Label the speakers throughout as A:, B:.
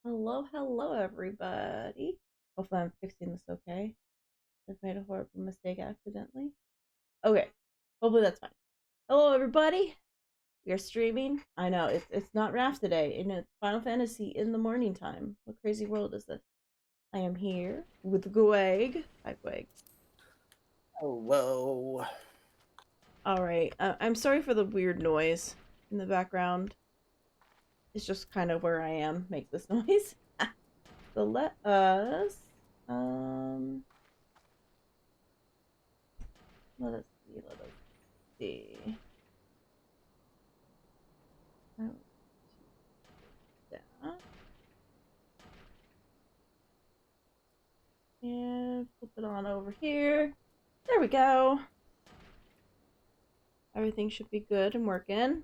A: Hello, hello, everybody. Hopefully, I'm fixing this okay. I've made a horrible mistake accidentally. Okay, hopefully that's fine. Hello, everybody. We are streaming. I know it's not Raft today, and it's Final Fantasy in the morning time. What crazy world is this? I am here with Gweg. Hi, Gweg.
B: Hello.
A: All right. I'm sorry for the weird noise in the background. It's just kind of where I am. Make this noise. So let us um let us see. Let us see. Oh, that. And flip it on over here. There we go. Everything should be good and working.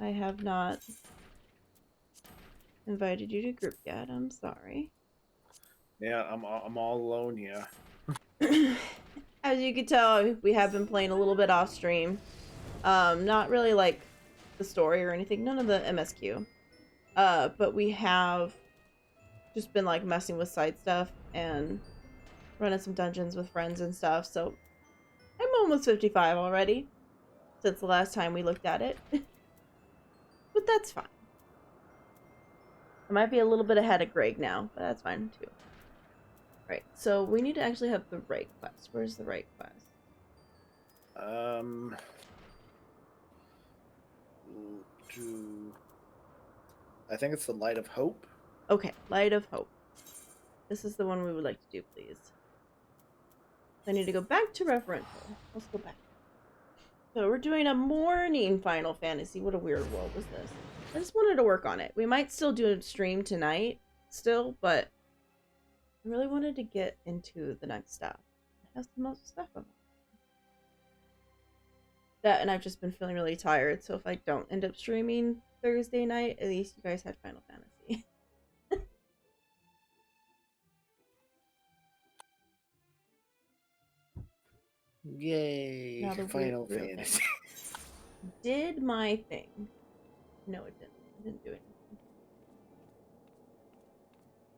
A: I have not invited you to group yet. I'm sorry.
B: Yeah, I'm all alone here.
A: As you can tell, we have been playing a little bit off stream. Not really like the story or anything. None of the MSQ. But we have just been like messing with side stuff and running some dungeons with friends and stuff. So I'm almost 55 already since the last time we looked at it. But that's fine. I might be a little bit ahead of Greg now, but that's fine too. Right, so we need to actually have the right quest. Where's the right quest?
B: Um, to I think it's the Light of Hope.
A: Okay, Light of Hope. This is the one we would like to do, please. I need to go back to Reverential. Let's go back. So we're doing a morning Final Fantasy. What a weird world is this? I just wanted to work on it. We might still do a stream tonight, still, but I really wanted to get into the next stuff. It has the most stuff on it. That, and I've just been feeling really tired, so if I don't end up streaming Thursday night, at least you guys had Final Fantasy.
B: Yay!
A: Now the
B: Final
A: real thing.
B: Fantasy.
A: Did my thing. No, it didn't. It didn't do anything.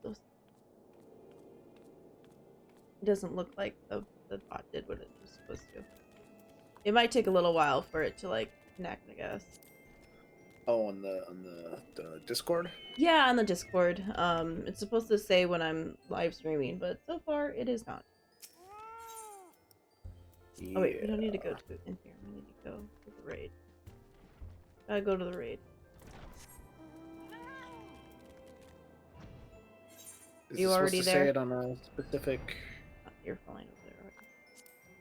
A: So it doesn't look like the bot did what it was supposed to. It might take a little while for it to like connect, I guess.
B: Oh, on the Discord.
A: Yeah, on the Discord. It's supposed to say when I'm live streaming, but so far it is not. Oh wait, we don't need to go to in here. We need to go to the raid. Gotta go to the raid.
B: Is
A: You
B: it supposed
A: already
B: to
A: there?
B: say it on a specific?
A: Oh, you're flying over there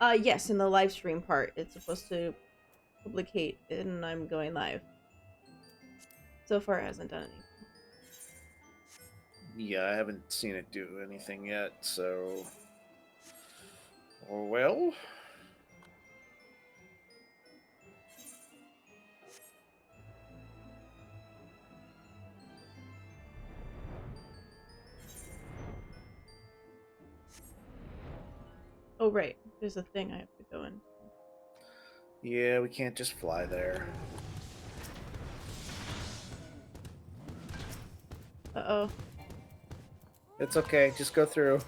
A: already. Yes, in the live stream part, it's supposed to publicate and I'm going live. So far, it hasn't done anything.
B: Yeah, I haven't seen it do anything yet. So, oh well.
A: Oh right, there's a thing I have to go in.
B: Yeah, we can't just fly there.
A: Uh-oh.
B: It's okay. Just go through.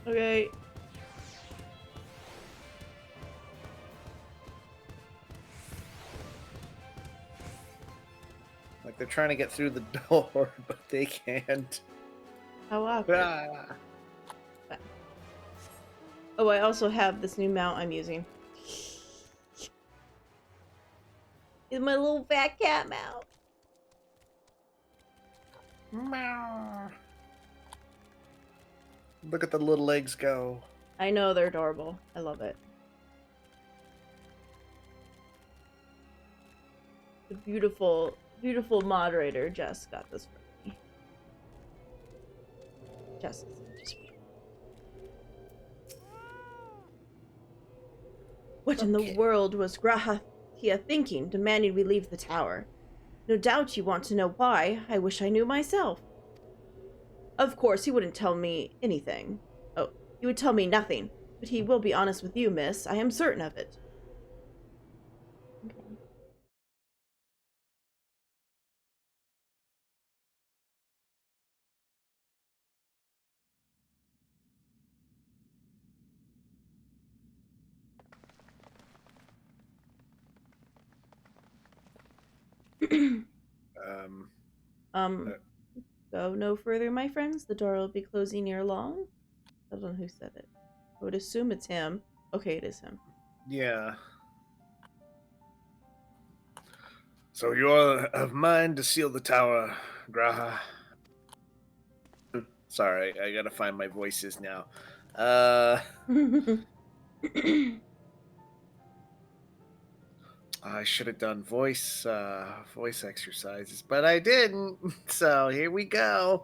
A: Okay.
B: Like they're trying to get through the door, but they can't.
A: How awkward.
B: Ah.
A: Oh, I also have this new mount I'm using. It's my little fat cat mount.
B: Meow. Look at the little legs go.
A: I know, they're adorable. I love it. The beautiful, beautiful moderator Jess got this for me. Jess is just weird. What in the world was Grahia thinking, demanding we leave the tower? No doubt you want to know why. I wish I knew myself. Of course, he wouldn't tell me anything. Oh, he would tell me nothing. But he will be honest with you, miss. I am certain of it. Okay.
B: Um, uh,
A: um, go no further, my friends. The door will be closing ere long. I don't know who said it. I would assume it's him. Okay, it is him.
B: yeah. So you are of mind to seal the tower, Graha? Sorry, I gotta find my voices now. Uh, I should have done voice exercises, but I didn't. So here we go.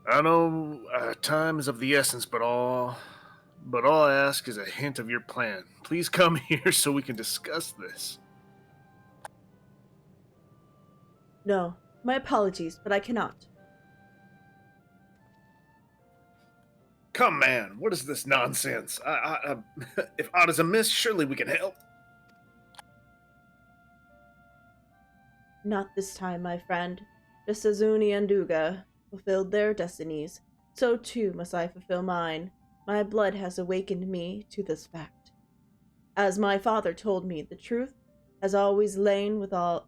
B: I know time is of the essence, but all I ask is a hint of your plan. Please come here so we can discuss this.
A: No, my apologies, but I cannot.
B: Come, man, what is this nonsense? If aught is amiss, surely we can help.
A: Not this time, my friend. Just as Uni and Duga fulfilled their destinies, so too must I fulfill mine. My blood has awakened me to this fact. As my father told me, the truth has always lain with Alaga?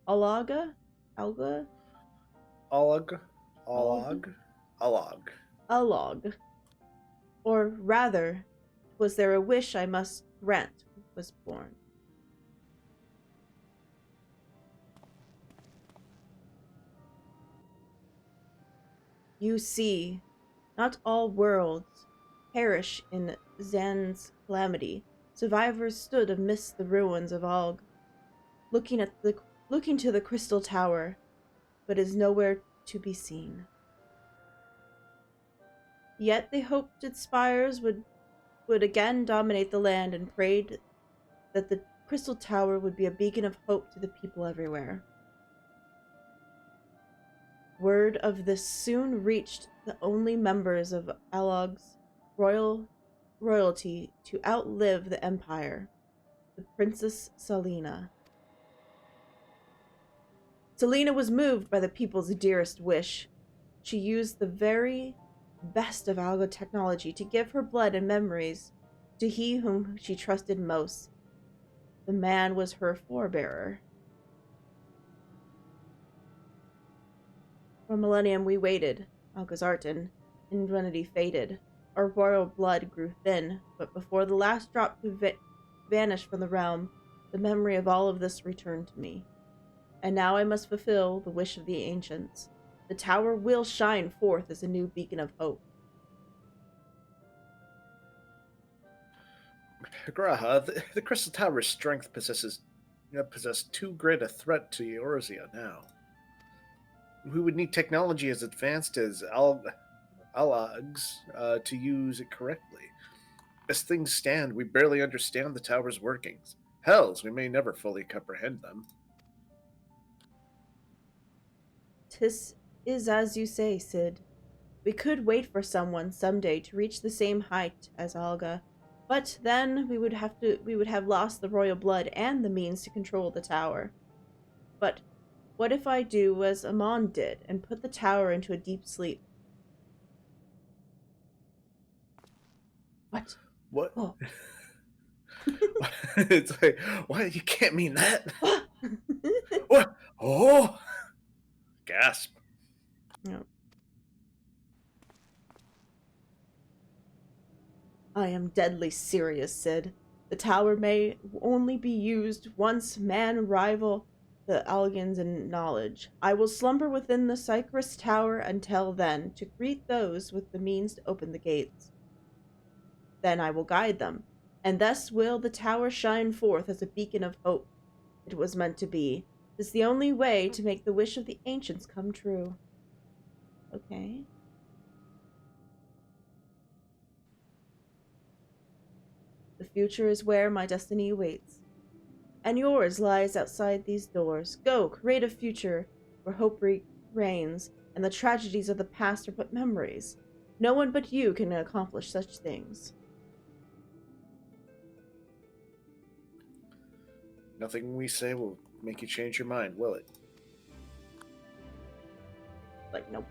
A: Alga?
B: Alog,
A: Alg?
B: alog, alog.
A: Alog. Or rather, was there a wish I must grant was born. You see, not all worlds perish in Zan's calamity. Survivors stood amidst the ruins of Alg, looking to the crystal tower, but is nowhere to be seen. Yet they hoped its spires would again dominate the land and prayed that the crystal tower would be a beacon of hope to the people everywhere. Word of this soon reached the only members of Alog's royalty to outlive the empire, the Princess Selena. Selena was moved by the people's dearest wish. She used the very best of Alga technology to give her blood and memories to he whom she trusted most. The man was her forebearer. For a millennium we waited. Alga's art and ingenuity faded. Our royal blood grew thin, but before the last drop could vanish from the realm, the memory of all of this returned to me. And now I must fulfill the wish of the ancients. The tower will shine forth as a new beacon of hope.
B: Graha, the Crystal Tower's strength possess too great a threat to Eorzea now. We would need technology as advanced as Alog's to use it correctly. As things stand, we barely understand the tower's workings. Hells, we may never fully comprehend them.
A: 'Tis is as you say, Sid. We could wait for someone someday to reach the same height as Alga, but then we would have lost the royal blood and the means to control the tower. But what if I do as Amon did and put the tower into a deep sleep? What?
B: What?
A: Oh.
B: It's like, what? You can't mean that. What? Oh! Gasp.
A: No. I am deadly serious, Sid. The tower may only be used once man rival the Algans in knowledge. I will slumber within the Cypress Tower until then, to greet those with the means to open the gates. Then I will guide them, and thus will the tower shine forth as a beacon of hope. It was meant to be. It is the only way to make the wish of the ancients come true. Okay. The future is where my destiny awaits. And yours lies outside these doors. Go, create a future where hope reigns, and the tragedies of the past are but memories. No one but you can accomplish such things.
B: Nothing we say will make you change your mind, will it?
A: Like, nope.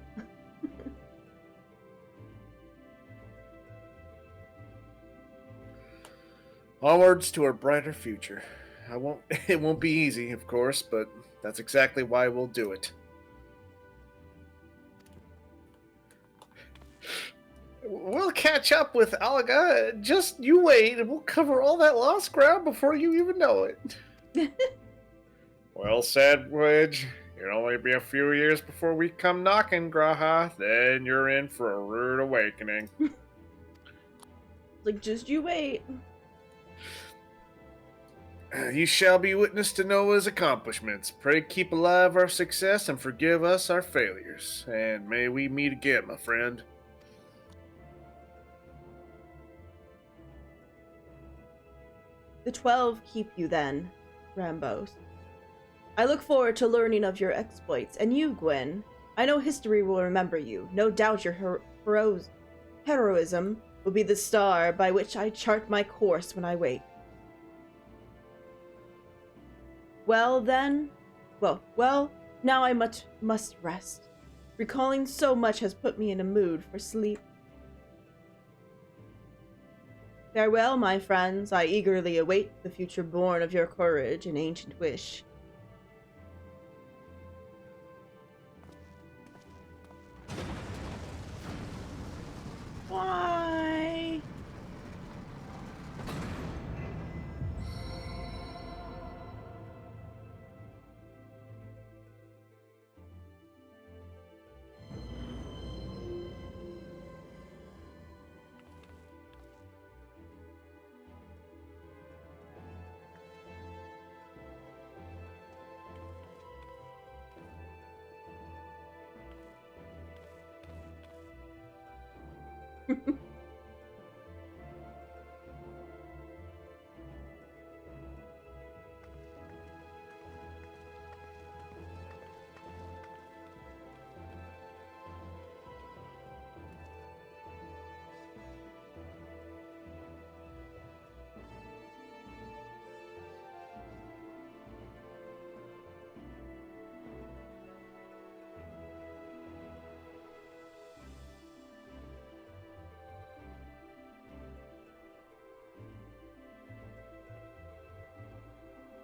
B: Onwards to a brighter future. I won't. It won't be easy, of course, but that's exactly why we'll do it. We'll catch up with Alaga. Just you wait, and we'll cover all that lost ground before you even know it. Well said, Wedge. It'll only be a few years before we come knocking, Graha. Then you're in for a rude awakening.
A: Like, just you wait.
B: You shall be witness to Noah's accomplishments. Pray keep alive our success and forgive us our failures. And may we meet again, my friend.
A: The 12 keep you then, Rambos. I look forward to learning of your exploits, and you, Gwyn. I know history will remember you. No doubt your heroism will be the star by which I chart my course when I wake. Well, then... Well, now I must rest. Recalling so much has put me in a mood for sleep. Farewell, my friends. I eagerly await the future born of your courage and ancient wish. Why?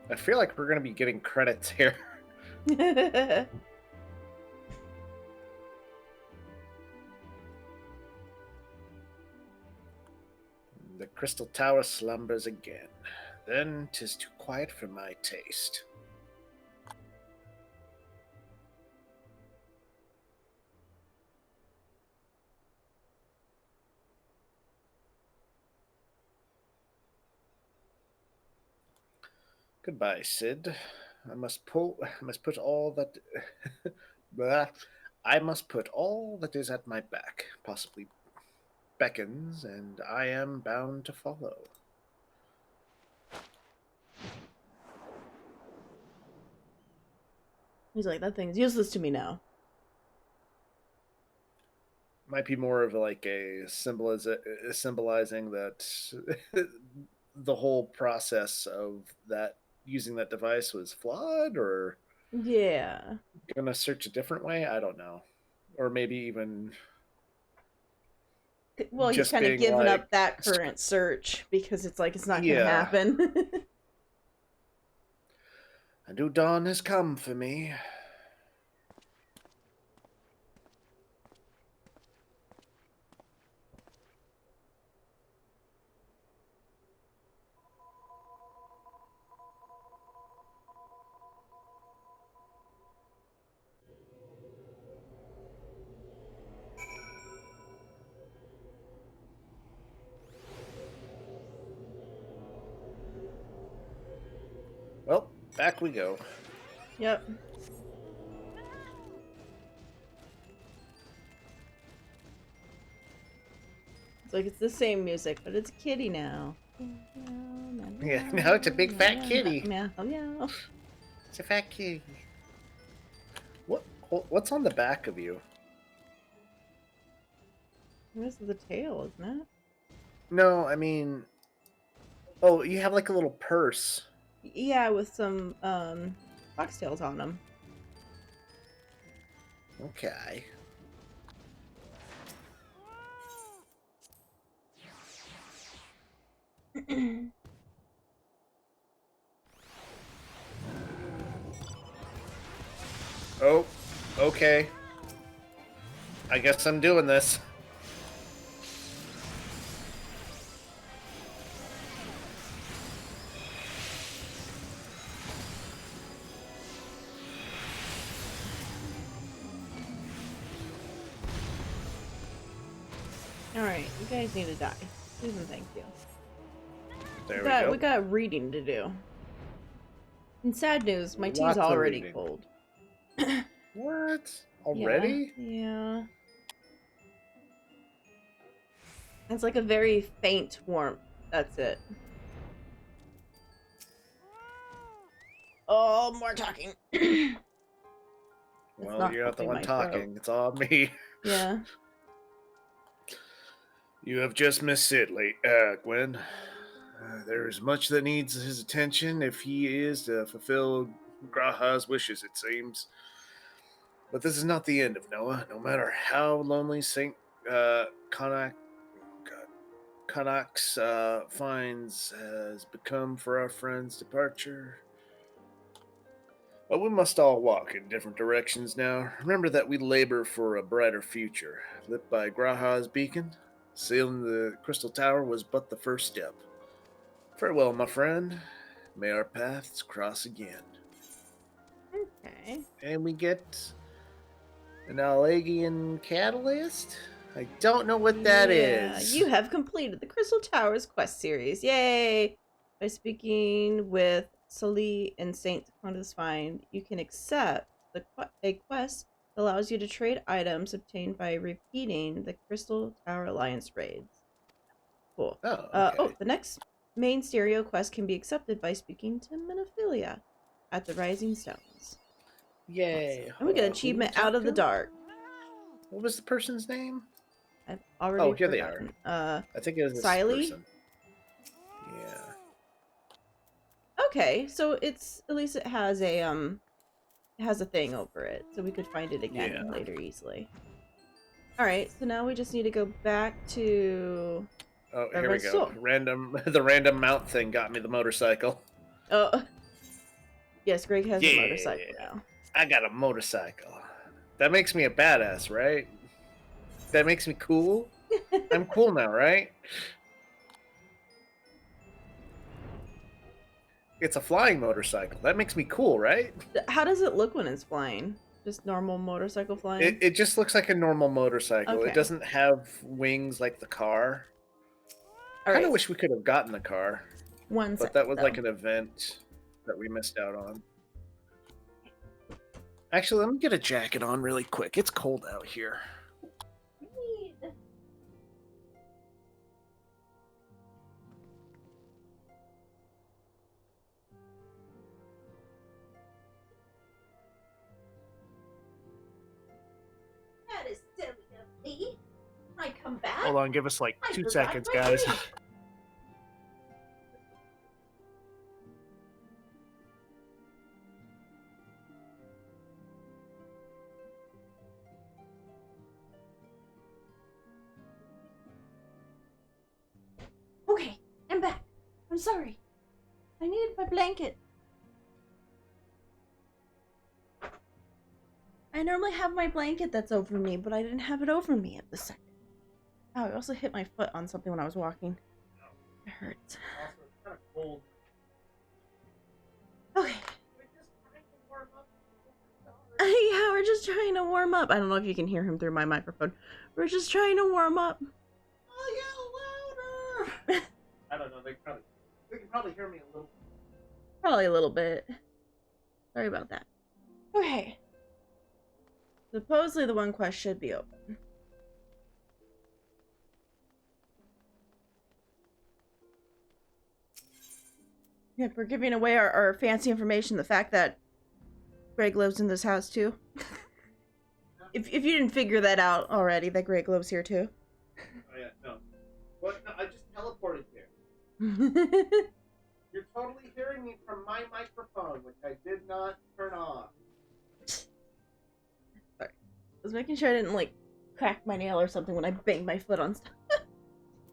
B: I feel like we're going to be getting credits here.
A: The
B: The crystal tower slumbers again. Then 'tis too quiet for my taste. Goodbye, Sid. I must put all that blah. I must put all that is at my back, possibly beckons, and I am bound to follow.
A: He's like, that thing's useless to me now.
B: Might be more of like a symbolizing that the whole process of that using that device was flawed, or
A: Yeah.
B: gonna search a different way. I don't know, or maybe even
A: Well, he's
B: just
A: kind of
B: being
A: given
B: like,
A: up that current search because it's like it's not going to
B: yeah,
A: happen.
B: a new dawn has come for me. Well, back we go.
A: Yep. It's like it's the same music, but it's a kitty now.
B: Yeah, now it's a big fat kitty.
A: Meow, meow.
B: It's a fat kitty. What's on the back of you?
A: This is the tail, isn't it?
B: No, I mean, oh, you have like a little purse.
A: Yeah, with some foxtails on
B: Okay.
A: them.
B: Okay. I guess I'm doing this.
A: Alright, you guys need to die. Please and thank you.
B: There we go.
A: We got reading to do. And sad news, my tea's
B: Lots of
A: already
B: reading.
A: cold.
B: What? Already?
A: Yeah. It's like a very faint warmth. That's it. Oh, more talking.
B: Well, you're not the one talking. It's all me.
A: Yeah.
B: You have just missed it, Gwen. There is much that needs his attention if he is to fulfill Graha's wishes, it seems. But this is not the end of Noah. No matter how lonely Saint Connax finds has become for our friend's departure. But we must all walk in different directions now. Remember that we labor for a brighter future. Lit by Graha's beacon, sailing the Crystal Tower was but the first step. Farewell, my friend. May our paths cross again.
A: Okay.
B: And we get an Allegian Catalyst? I don't know what that is.
A: You have completed the Crystal Towers quest series. Yay! By speaking with Sully and Saint Quantus Find, you can accept a quest that allows you to trade items obtained by repeating the Crystal Tower Alliance raids. Cool.
B: Oh, okay.
A: The next main stereo quest can be accepted by speaking to Minophilia at the Rising Stones.
B: Yay.
A: Awesome. And we get achievement Out of the Dark.
B: What was the person's name?
A: I've already
B: here
A: forgotten.
B: they are. I think it was this
A: Siley?
B: person. Yeah.
A: Okay, so it's at least it has a thing over it, so we could find it again later easily. All right, so now we just need to go back to.
B: Oh, here we go. The random mount thing got me the motorcycle.
A: Oh, yes, Greg has a motorcycle now.
B: I got a motorcycle. That makes me a badass, right? That makes me cool. I'm cool now, right? It's a flying motorcycle. That makes me cool, right?
A: How does it look when it's flying? Just normal motorcycle flying?
B: It just looks like a normal motorcycle.
A: Okay.
B: It doesn't have wings like the car. I kind of wish we could have gotten the car. But that was like an event that we missed out on. Actually, let me get a jacket on really quick. It's cold out here.
A: That is silly of me. I come back.
B: Hold on, give us like 2 seconds, guys.
A: Okay, I'm back. I'm sorry. I needed my blanket. I normally have my blanket that's over me, but I didn't have it over me at the second. Oh, I also hit my foot on something when I was walking. It hurts.
B: Also, it's kind of cold.
A: Okay. Yeah, we're just trying to warm up. I don't know if you can hear him through my microphone. We're just trying to warm up.
B: Oh, yeah, louder! I don't know. They can probably hear me a little.
A: Probably a little bit. Sorry about that. Okay. Supposedly the one quest should be open. Yep, we're giving away our fancy information. The fact that Greg lives in this house too. If you didn't figure that out already, that Greg lives here too.
B: Oh yeah, no. What? No, I just teleported here. You're totally hearing me from my microphone, which I did not turn off.
A: Sorry. I was making sure I didn't, like, crack my nail or something when I banged my foot on stuff.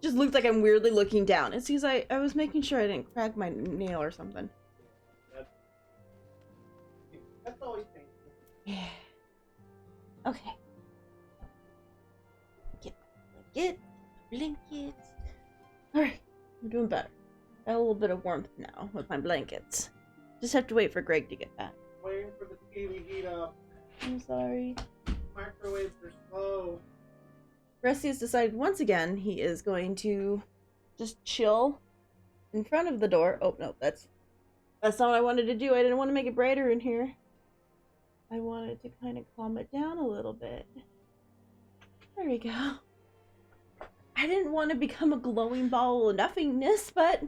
A: Just looked like I'm weirdly looking down. It's because I was making sure I didn't crack my nail or something.
B: That's always painful.
A: Yeah. Okay. Get my blanket. Alright, I'm doing better. Got a little bit of warmth now with my blankets. Just have to wait for Greg to get back.
C: Waiting for the TV heat up.
A: I'm sorry.
C: Microwaves are slow.
A: Rusty has decided once again he is going to just chill in front of the door. Oh no, that's not what I wanted to do. I didn't want to make it brighter in here. I wanted to kind of calm it down a little bit. There we go. I didn't want to become a glowing ball of nothingness, but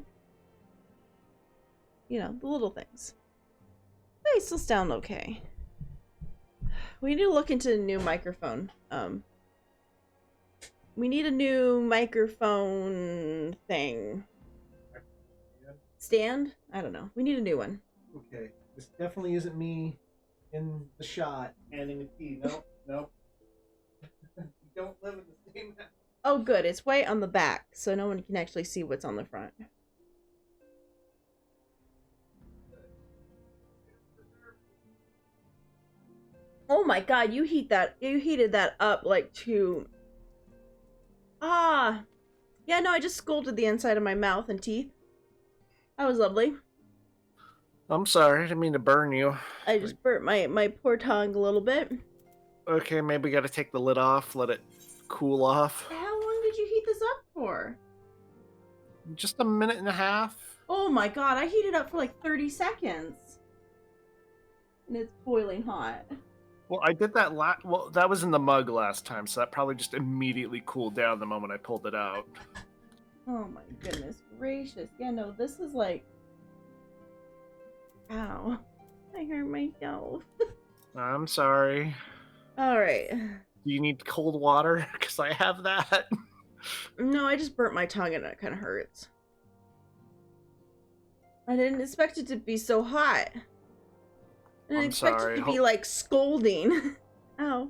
A: you know, the little things. They still sound okay. We need to look into a new microphone. We need a new microphone thing. Stand? I don't know. We need a new one.
C: Okay, this definitely isn't me in the shot handing the key. Nope, nope. We don't live in the same house.
A: Oh, good. It's white on the back, so no one can actually see what's on the front. Oh my god, you heated that up like to... Ah! Yeah, no, I just scalded the inside of my mouth and teeth. That was lovely.
B: I'm sorry, I didn't mean to burn you.
A: I just burnt my poor tongue a little bit.
B: Okay, maybe we gotta take the lid off, let it cool off.
A: How long did you heat this up for?
B: Just a minute and a half.
A: Oh my god, I heated up for like 30 seconds. And it's boiling hot.
B: Well, I did that well, that was in the mug last time, so that probably just immediately cooled down the moment I pulled it out.
A: Oh my goodness gracious. Yeah, no, this is like... Ow. I hurt myself.
B: I'm sorry.
A: Alright.
B: Do you need cold water? Because I have that.
A: No, I just burnt my tongue and it kind of hurts. I didn't expect it to be so hot. I didn't expect it to be like scolding. Ow.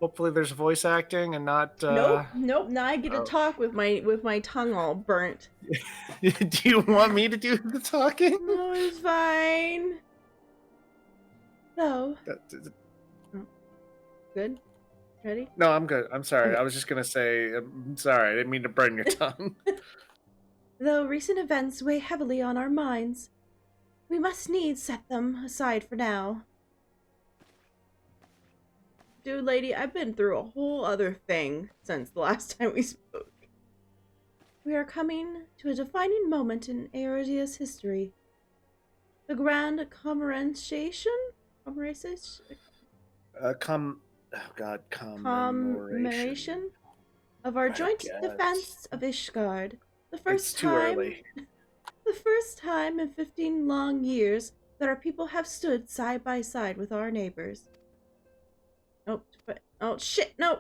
B: Hopefully there's voice acting and not...
A: Nope. Now I get to talk with my tongue all burnt.
B: Do you want me to do the talking?
A: No, it's fine. No. Good? Ready?
B: No, I'm good. I'm sorry. I was just going to say, I'm sorry. I didn't mean to burn your tongue.
A: Though recent events weigh heavily on our minds, we must needs set them aside for now. Dude, lady, I've been through a whole other thing since the last time we spoke. We are coming to a defining moment in Aerodea's history. The grand commemoration? Commemoration of our joint defense of Ishgard. The first time in 15 long years that our people have stood side by side with our neighbors. Oh shit, no!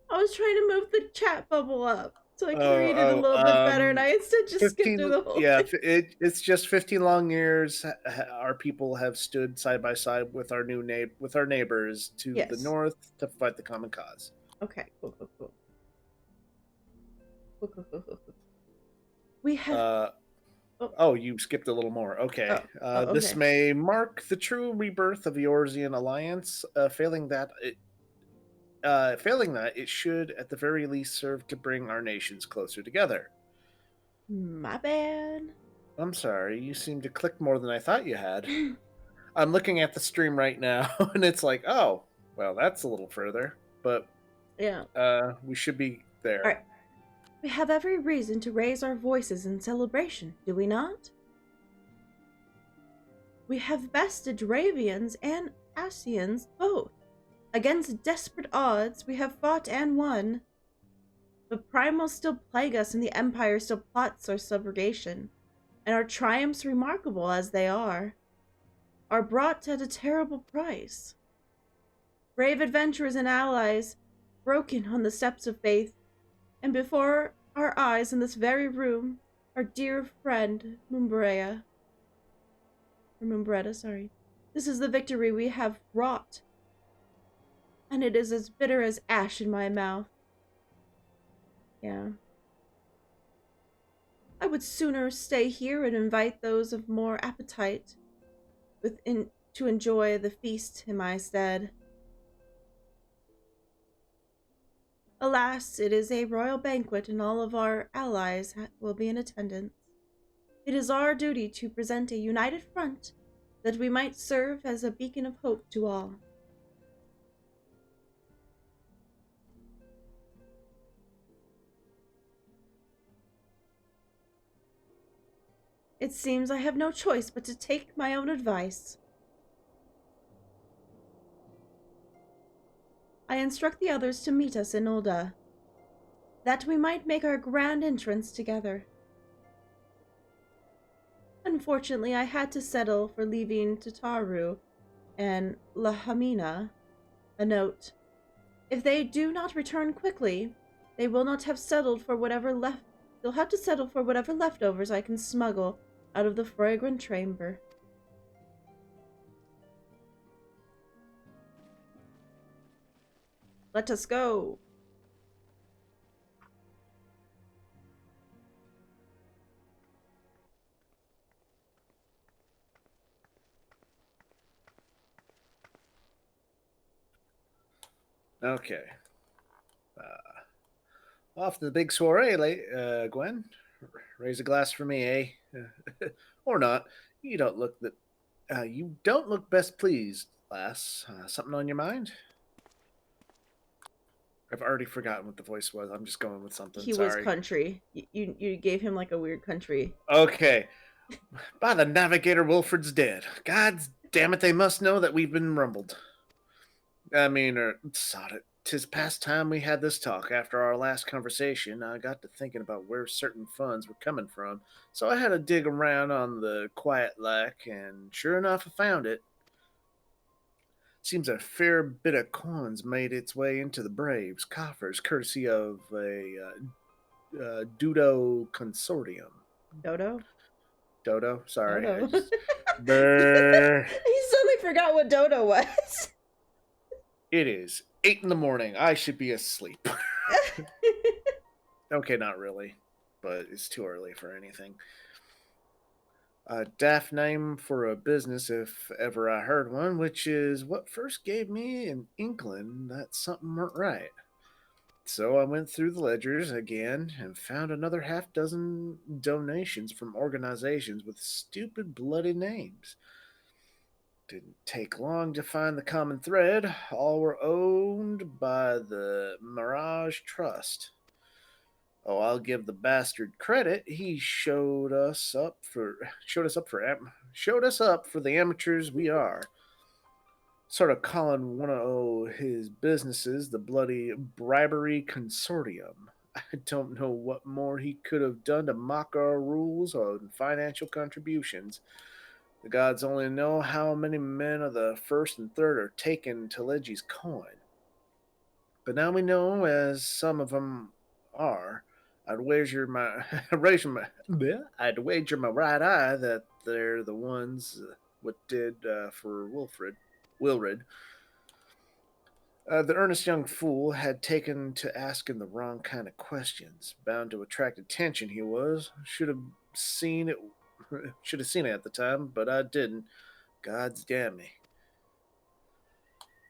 A: I was trying to move the chat bubble up so I could read it a little bit better, and I instead just skipped through the whole thing.
B: It's just 15 long years. Our people have stood side by side with our neighbors to the north to fight the common cause.
A: Okay, cool. We have...
B: you skipped a little more. Okay.
A: Okay.
B: This may mark the true rebirth of the Eorzean alliance. Failing that, it should at the very least serve to bring our nations closer together.
A: My bad.
B: I'm sorry. You seem to click more than I thought you had. I'm looking at the stream right now, and it's like, oh, well, that's a little further. But
A: yeah,
B: we should be there.
A: All right. We have every reason to raise our voices in celebration, do we not? We have bested Dravians and Asians both. Against desperate odds, we have fought and won. But primals still plague us, and the Empire still plots our subrogation. And our triumphs, remarkable as they are brought at a terrible price. Brave adventurers and allies, broken on the steps of faith, and before our eyes in this very room, our dear friend, Mumbretta, sorry. This is the victory we have wrought, and it is as bitter as ash in my mouth. Yeah. I would sooner stay here and invite those of more appetite to enjoy the feast in my stead. Alas, it is a royal banquet and all of our allies will be in attendance. It is our duty to present a united front that we might serve as a beacon of hope to all. It seems I have no choice but to take my own advice. I instruct the others to meet us in Ulda, that we might make our grand entrance together. Unfortunately, I had to settle for leaving Tataru and Lahamina a note. If they do not return quickly, they will not have settled for whatever left. They'll have to settle for whatever leftovers I can smuggle out of the fragrant chamber. Let us go.
B: Okay. Off to the big soiree, Gwen. Raise a glass for me, eh? Or not. You don't look that. You don't look best pleased, lass. Something on your mind? I've already forgotten what the voice was. I'm just going with something.
A: He was
B: Sorry.
A: country. You gave him like a weird country.
B: Okay. By the navigator, Wilfred's dead. God damn it! They must know that we've been rumbled. I mean, sod it. 'Tis past time we had this talk. After our last conversation, I got to thinking about where certain funds were coming from, so I had to dig around on the quiet like, and sure enough, I found it. Seems a fair bit of coins made its way into the Braves' coffers, courtesy of a Dudo consortium.
A: Dodo?
B: Dodo? Sorry.
A: Dodo.
B: Brr.
A: He suddenly forgot what Dodo was.
B: It is 8 in the morning. I should be asleep. Okay, not really, but it's too early for anything. A daft name for a business if ever I heard one, which is what first gave me an inkling that something weren't right. So I went through the ledgers again and found another half dozen donations from organizations with stupid bloody names. Didn't take long to find the common thread. All were owned by the Mirage Trust. Oh, I'll give the bastard credit. He showed us up for the amateurs we are. Sort of calling one of his businesses the bloody bribery consortium. I don't know what more he could have done to mock our rules on financial contributions. The gods only know how many men of the first and third are taking Telegi's coin. But now we know, as some of them are, I'd wager my right eye that they're the ones what did for Wilred. The earnest young fool had taken to asking the wrong kind of questions, bound to attract attention. He was should have seen it, should have seen it at the time, but I didn't. God's damn me.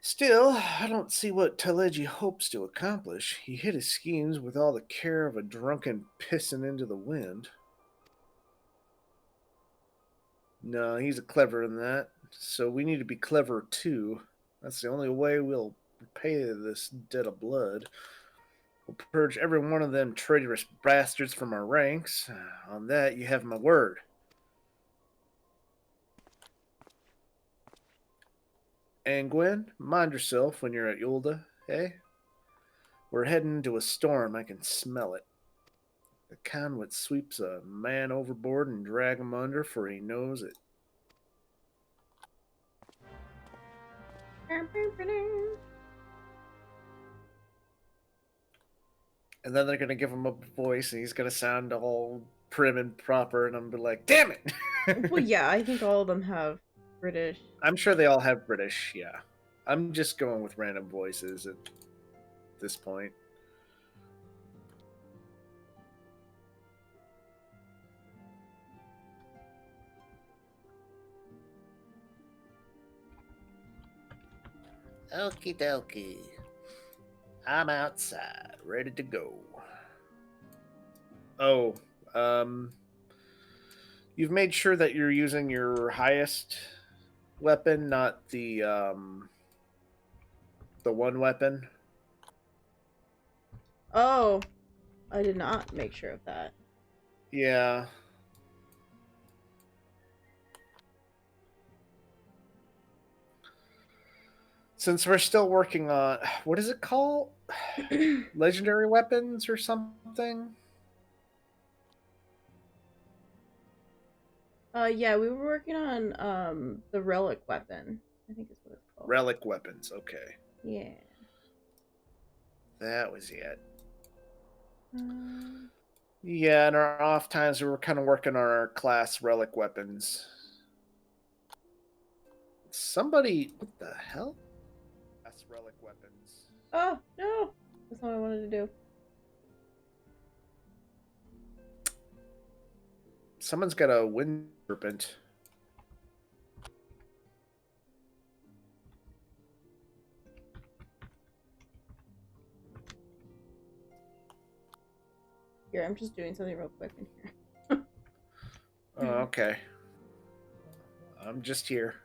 B: Still, I don't see what Telegi hopes to accomplish. He hid his schemes with all the care of a drunken pissing into the wind. No, he's cleverer than that. So we need to be clever too. That's the only way we'll repay this debt of blood. We'll purge every one of them traitorous bastards from our ranks. On that, you have my word. And Gwen, mind yourself when you're at Yulda, eh? We're heading into a storm. I can smell it. The kind what sweeps a man overboard and drag him under, for he knows it. And then they're gonna give him a voice, and he's gonna sound all prim and proper, and I'm gonna be like, "Damn it!"
A: Well, yeah, I think all of them have British.
B: I'm sure they all have British. Yeah, I'm just going with random voices at this point. Okie dokie. I'm outside, ready to go. Oh, you've made sure that you're using your highest weapon, not the one weapon.
A: Oh, I did not make sure of that.
B: Yeah. Since we're still working on what is it called? Legendary weapons or something?
A: Yeah, we were working on the relic weapon. I think is what it's called.
B: Relic weapons, okay.
A: Yeah.
B: That was it.
A: Um,
B: Yeah, in our off times we were kind of working on our class relic weapons. Somebody, what the hell? Class relic weapons.
A: oh no, that's not what I wanted to do.
B: Someone's got a wind serpent.
A: Here, I'm just doing something real quick in here.
B: Oh, okay. I'm just here.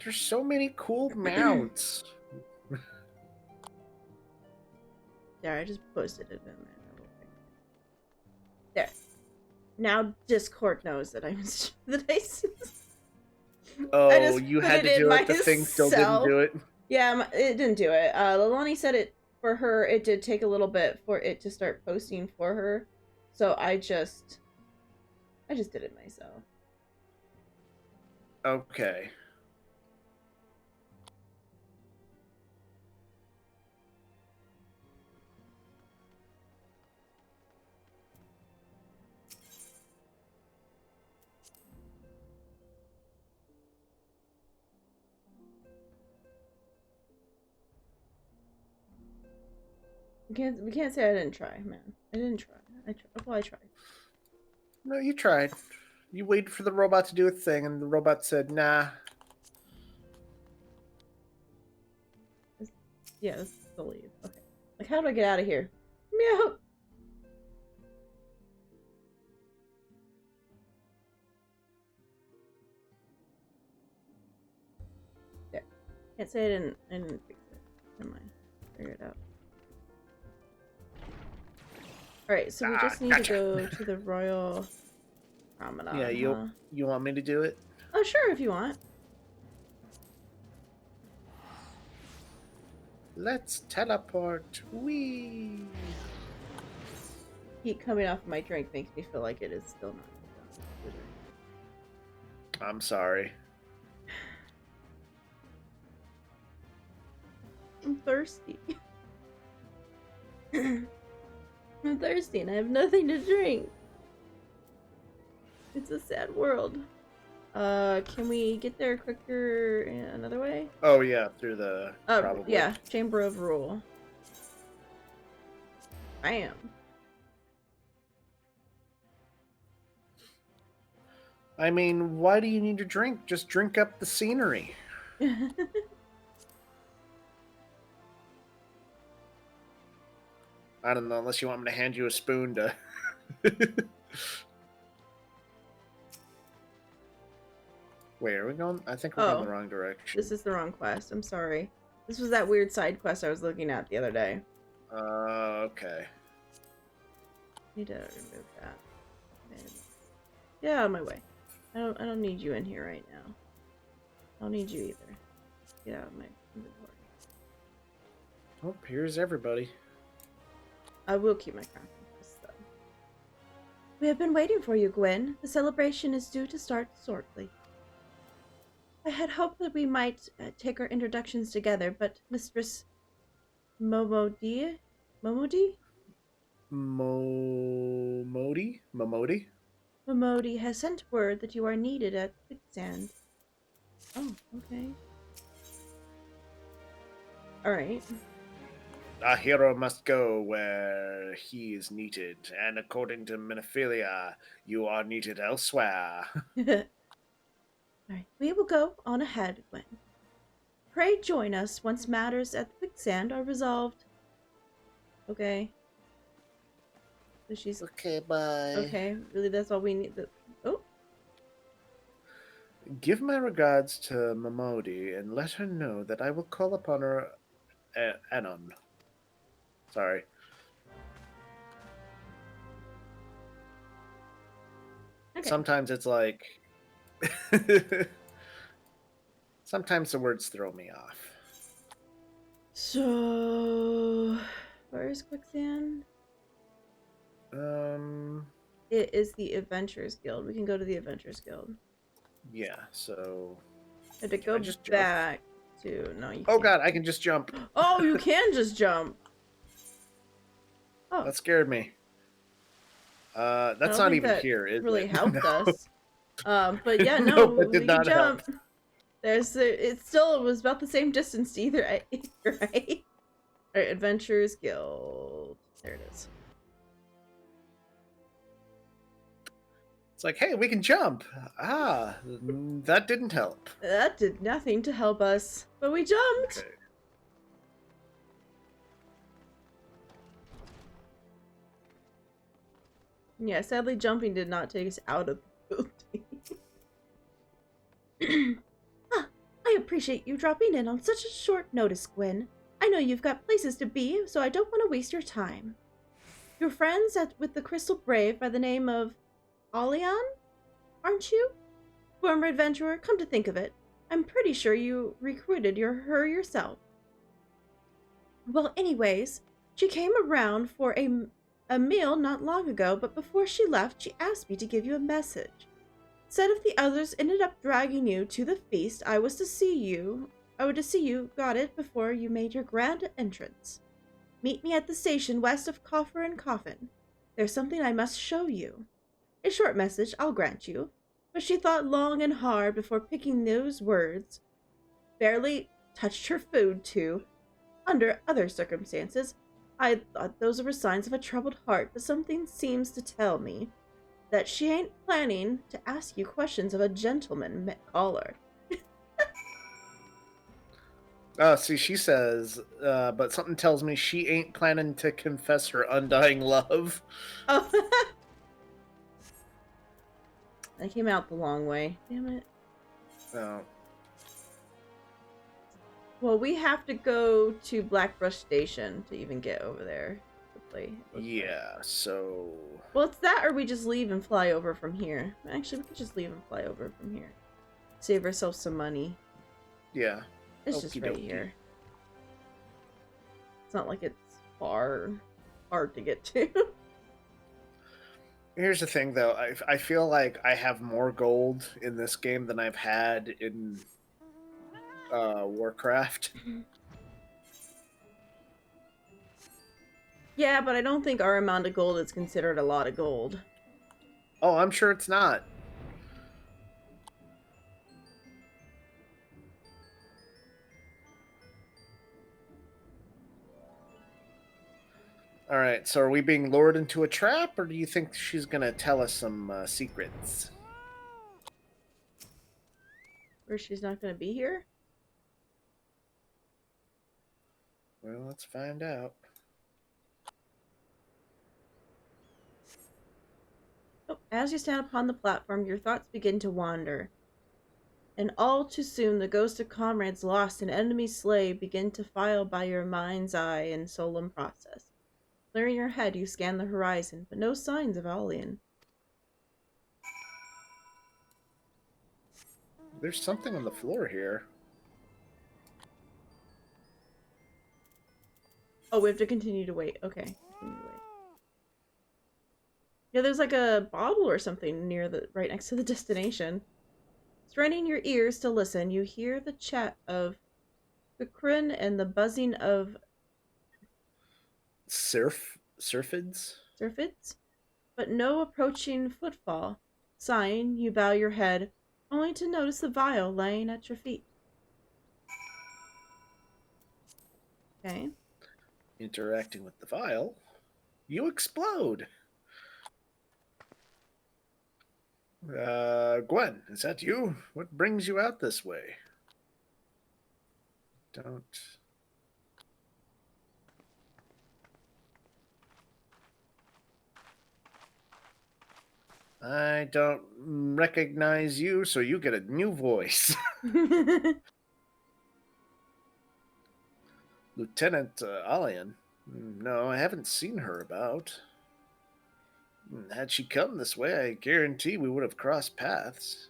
B: There's so many cool mounts.
A: There, I just posted it in there real quick. There. Now Discord knows that I'm that I
B: Oh,
A: just
B: you
A: put
B: had
A: it
B: to
A: in
B: do it. The thing still didn't
A: myself.
B: do it.
A: Yeah, it didn't do it. Lilani said it for her. It did take a little bit for it to start posting for her, so I just did it myself.
B: Okay.
A: We can't say I didn't try, man. I didn't try. I tried. Well, I tried.
B: No, you tried. You waited for the robot to do its thing, and the robot said, "Nah."
A: Yeah, let's still leave. Okay. Like, how do I get out of here? Meow. There. Can't say I didn't fix it. Never mind. Figure it out. Alright, so we just need
B: Gotcha.
A: to go to the Royal Promenade.
B: Yeah, you want me to do it?
A: Oh, sure, if you want.
B: Let's teleport. Wee.
A: Heat coming off my drink makes me feel like it is still not done.
B: I'm sorry.
A: I'm thirsty. I'm thirsty and I have nothing to drink. It's a sad world. Can we get there quicker another way?
B: Oh yeah, through the probably.
A: Yeah, Chamber of Rule. Bam.
B: I mean, why do you need to drink? Just drink up the scenery. I don't know, unless you want me to hand you a spoon to. Wait, are we going? I think we're going the wrong direction.
A: This is the wrong quest. I'm sorry. This was that weird side quest I was looking at the other day.
B: Okay.
A: Need to remove that. And get out of my way. I don't need you in here right now. I don't need you either. Get out of my inventory.
B: Oh, here's everybody.
A: I will keep my crown quest though. We have been waiting for you, Gwen. The celebration is due to start shortly. I had hoped that we might take our introductions together, but Mistress Momodi has sent word that you are needed at Quicksand. Oh, okay. Alright.
B: A hero must go where he is needed, and according to Minophilia, you are needed elsewhere.
A: Alright, we will go on ahead, Gwen. Pray join us once matters at the quicksand are resolved. Okay. So she's
B: Okay, bye.
A: okay. Really, that's all we need. Oh,
B: Give my regards to Mamodi and let her know that I will call upon her anon. Sorry.
A: okay.
B: Sometimes it's like. Sometimes the words throw me off.
A: So, where is quicksand? It is the Adventurers Guild. We can go to the Adventurers Guild.
B: Yeah, so.
A: I have to go
B: just jump?
A: back to. No, you
B: Oh
A: can't.
B: god, I can just jump.
A: Oh, you can just jump. Oh,
B: That scared me. That's
A: I don't
B: not
A: think
B: even
A: that
B: here, is
A: really
B: it?
A: helped
B: No.
A: us. But yeah, no,
B: No, it did
A: we
B: not
A: can jump.
B: help.
A: It still was about the same distance to either, right? Alright, Adventurers Guild. There it is.
B: It's like, hey, we can jump. Ah, that didn't help.
A: That did nothing to help us, but we jumped.
B: Okay.
A: Yeah, sadly, jumping did not take us out of the building. I appreciate you dropping in on such a short notice, Gwen. I know you've got places to be, so I don't want to waste your time. You're friends with the Crystal Brave by the name of Alian, aren't you? Former adventurer, come to think of it, I'm pretty sure you recruited her yourself. Well, anyways, she came around for a meal not long ago, but before she left, she asked me to give you a message. Said if the others ended up dragging you to the feast, I would see you got it before you made your grand entrance. Meet me at the station west of Coffer and Coffin. There's something I must show you. A short message, I'll grant you, but she thought long and hard before picking those words. Barely touched her food, too. Under other circumstances, I thought those were signs of a troubled heart, but something seems to tell me that she ain't planning to ask you questions of a gentleman caller.
B: Oh, see, she says, but something tells me she ain't planning to confess her undying love.
A: Oh, I came out the long way. Damn it.
B: Oh.
A: Well, we have to go to Blackbrush Station to even get over there to play.
B: Yeah, so...
A: Well, it's that or we just leave and fly over from here. Actually, we could just leave and fly over from here. Save ourselves some money.
B: Yeah.
A: It's just right here. It's not like it's hard to get to.
B: Here's the thing, though. I feel like I have more gold in this game than I've had in Warcraft.
A: Yeah, but I don't think our amount of gold is considered a lot of gold.
B: Oh, I'm sure it's not. All right, so are we being lured into a trap, or do you think she's gonna tell us some secrets?
A: Or she's not going to be here?
B: Well, let's find out.
A: Oh, as you stand upon the platform, your thoughts begin to wander. And all too soon, the ghosts of comrades lost and enemies slain begin to file by your mind's eye in solemn process. Clearing your head, you scan the horizon, but no signs of Alian.
B: There's something on the floor here.
A: Oh, we have to continue to wait. Okay, continue to wait. Yeah, there's like a bottle or something near right next to the destination. Straining your ears to listen, you hear the chat of Kukrin and the buzzing of
B: Surfids?
A: surfids, but no approaching footfall. Sighing, you bow your head, only to notice the vial laying at your feet. Okay.
B: interacting with the vial, you explode. Gwen, is that you? What brings you out this way? Don't. I don't recognize you, so you get a new voice. Lieutenant Alian? No, I haven't seen her about. Had she come this way, I guarantee we would have crossed paths.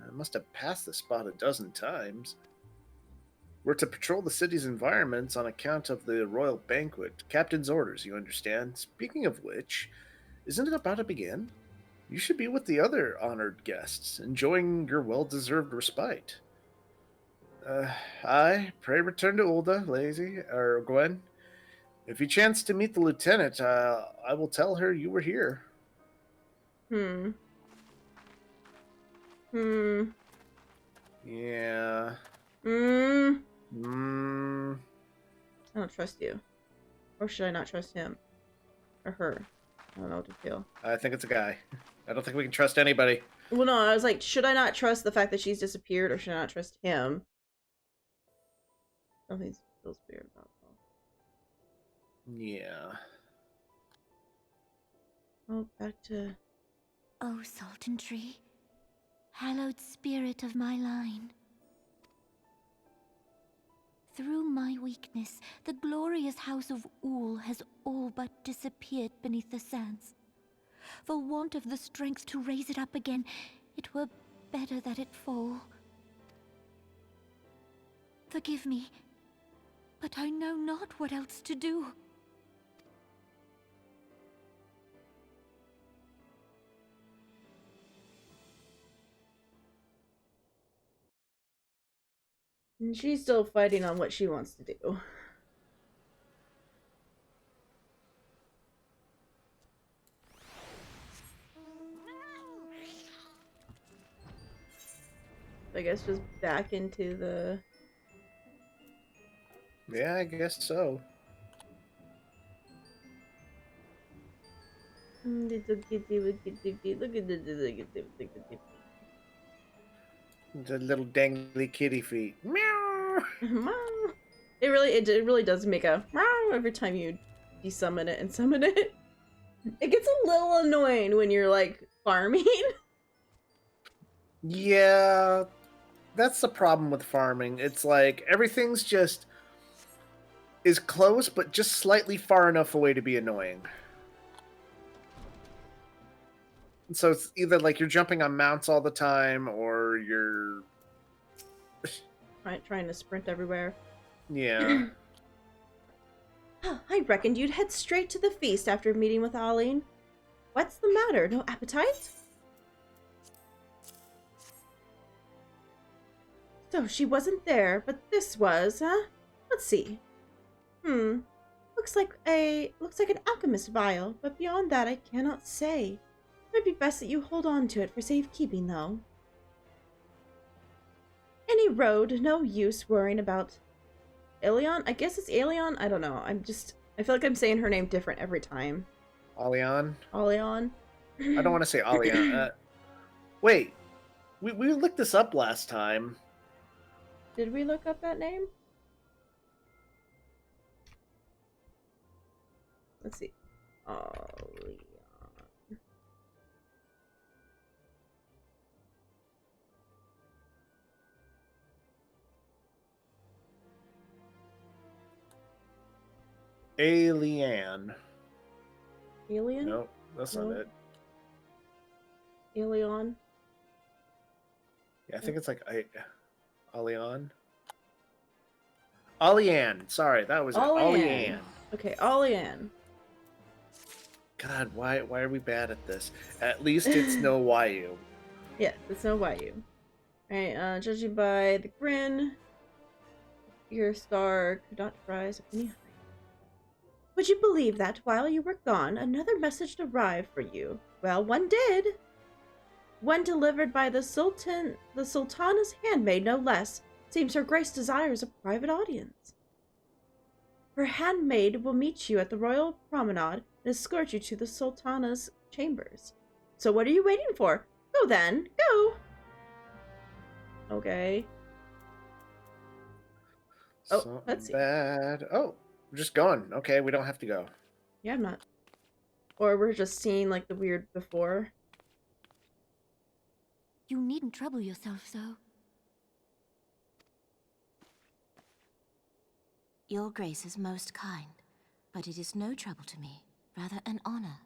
B: I must have passed the spot a dozen times. We're to patrol the city's environments on account of the royal banquet. Captain's orders, you understand. Speaking of which, isn't it about to begin? You should be with the other honored guests, enjoying your well-deserved respite. Aye, pray return to Ulda, Lazy, or Gwen. If you chance to meet the lieutenant, I will tell her you were here.
A: Hmm.
B: Yeah.
A: I don't trust you. Or should I not trust him? Or her? I don't know what to feel.
B: I think it's a guy. I don't think we can trust anybody.
A: Well, no, I was like, should I not trust the fact that she's disappeared, or should I not trust him? Something feels weird about that.
B: Yeah.
A: Oh, back to...
D: O Sultan Tree, hallowed spirit of my line. Through my weakness, the glorious house of Ul has all but disappeared beneath the sands. For want of the strength to raise it up again, it were better that it fall. Forgive me, but I know not what else to do.
A: And she's still fighting on what she wants to do. I guess just back into the...
B: Yeah, I guess so. The little dangly kitty feet. Meow.
A: It really does make a meow every time you desummon it and summon it. It gets a little annoying when you're like farming.
B: Yeah, that's the problem with farming. It's like everything's just is close, but just slightly far enough away to be annoying. So it's either like you're jumping on mounts all the time, or you're
A: Trying to sprint everywhere.
B: yeah.
A: I reckoned you'd head straight to the feast after meeting with Aline. What's the matter? No appetite? So she wasn't there, but this was, huh? Let's see. Looks like an alchemist vial, but beyond that I cannot say. It might be best that you hold on to it for safekeeping, though. Any road, no use worrying about Ilion? I guess it's Alion? I don't know. I feel like I'm saying her name different every time.
B: Alion?
A: Alion?
B: I don't want to say Alion. Wait. We looked this up last time.
A: Did we look up that name? Let's see. Alion.
B: Alien.
A: Alien?
B: No, that's not it.
A: Alion?
B: Yeah, I think it's like Alion. Alian. Sorry, that was it. Alian.
A: Okay, Alian.
B: God, why are we bad at this? At least it's no YU.
A: Yeah, it's no YU. Alright, judging by the grin, your star could not rise up any higher. Would you believe that while you were gone, another message arrived for you? Well, one did. One delivered by the Sultana's handmaid, no less. Seems her grace desires a private audience. Her handmaid will meet you at the royal promenade and escort you to the Sultana's chambers. So what are you waiting for? Go then, go! Okay. Oh,
B: Something
A: let's see.
B: bad. Oh, we're just going. Okay, we don't have to go.
A: Yeah, I'm not. Or we're just seeing, like, the weird before.
D: You needn't trouble yourself so. Your Grace is most kind, but it is no trouble to me, rather an honor.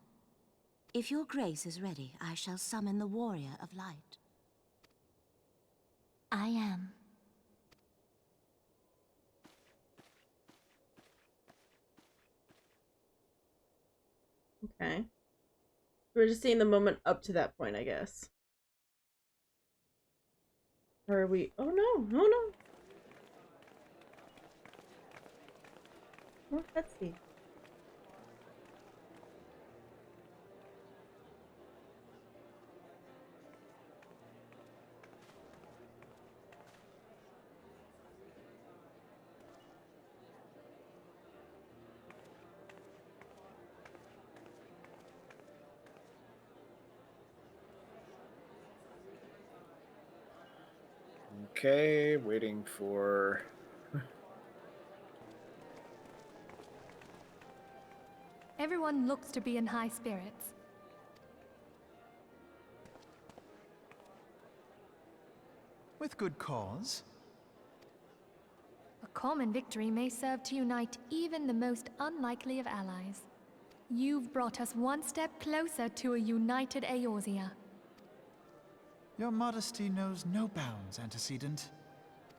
D: If your Grace is ready, I shall summon the Warrior of Light. I am.
A: Okay. We're just seeing the moment up to that point, I guess. Or are we... Oh, no. No, no. More cutscene.
B: Okay, waiting for...
E: Everyone looks to be in high spirits.
F: With good cause.
E: A common victory may serve to unite even the most unlikely of allies. You've brought us one step closer to a united Eorzea.
F: Your modesty knows no bounds, Antecedent.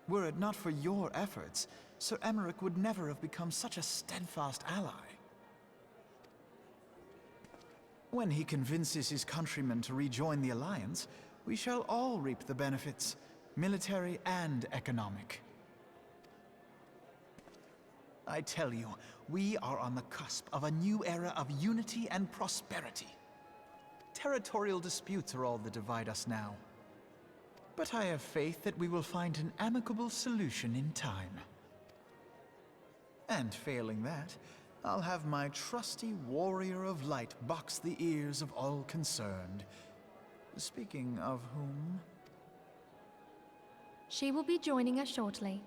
F: Were it not for your efforts, Sir Emmerich would never have become such a steadfast ally. When he convinces his countrymen to rejoin the Alliance, we shall all reap the benefits, military and economic. I tell you, we are on the cusp of a new era of unity and prosperity. Territorial disputes are all that divide us now. But I have faith that we will find an amicable solution in time. And failing that, I'll have my trusty Warrior of Light box the ears of all concerned. Speaking of whom...
E: She will be joining us shortly.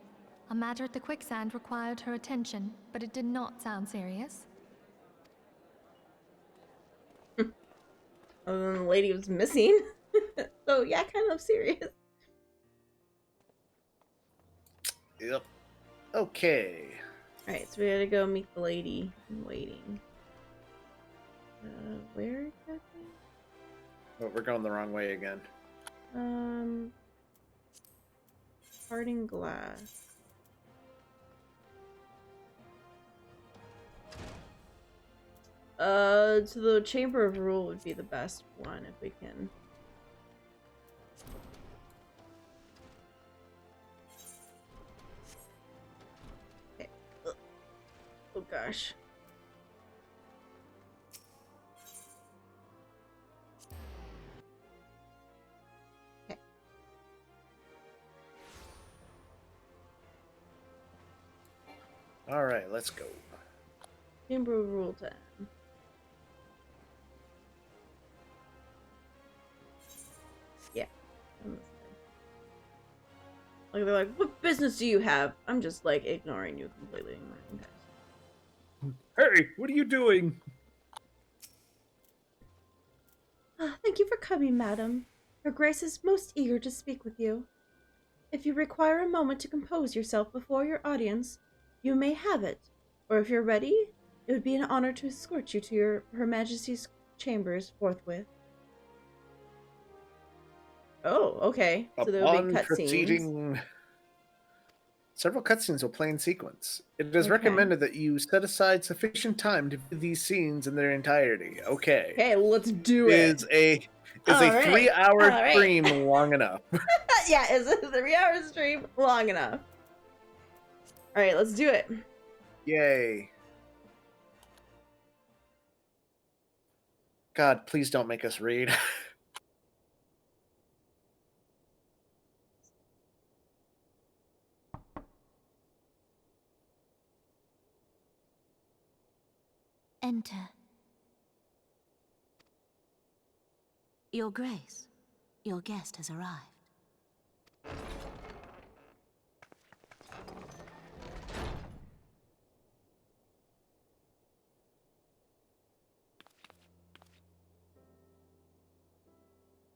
E: A matter at the quicksand required her attention, but it did not sound serious.
A: Other than the lady was missing. So, yeah, kind of serious.
B: Yep. Okay.
A: Alright, so we gotta go meet the lady in waiting. Where exactly?
B: Oh, we're going the wrong way again.
A: Parting glass. So the Chamber of Rule would be the best one if we can. Okay. Ugh. Oh gosh. Okay.
B: All right, let's go.
A: Chamber of Rule 10. Yeah. Like, they're like, what business do you have? I'm just like ignoring you completely.
B: Hey, what are you doing?
A: Thank you for coming, madam. Your Grace is most eager to speak with you. If you require a moment to compose yourself before your audience, you may have it. Or if you're ready, it would be an honor to escort you to Her Majesty's chambers forthwith. Oh, okay. So there will
B: Upon
A: be cutscenes.
B: proceeding, several cutscenes will play in sequence. It is
A: Okay.
B: recommended that you set aside sufficient time to view these scenes in their entirety. Okay.
A: Okay, let's do it.
B: Is a
A: Alright,
B: 3-hour
A: alright.
B: stream long enough?
A: Yeah, it's a 3-hour stream long enough. Alright, let's do it.
B: Yay. God, please don't make us read.
D: enter. Your Grace, your guest has arrived.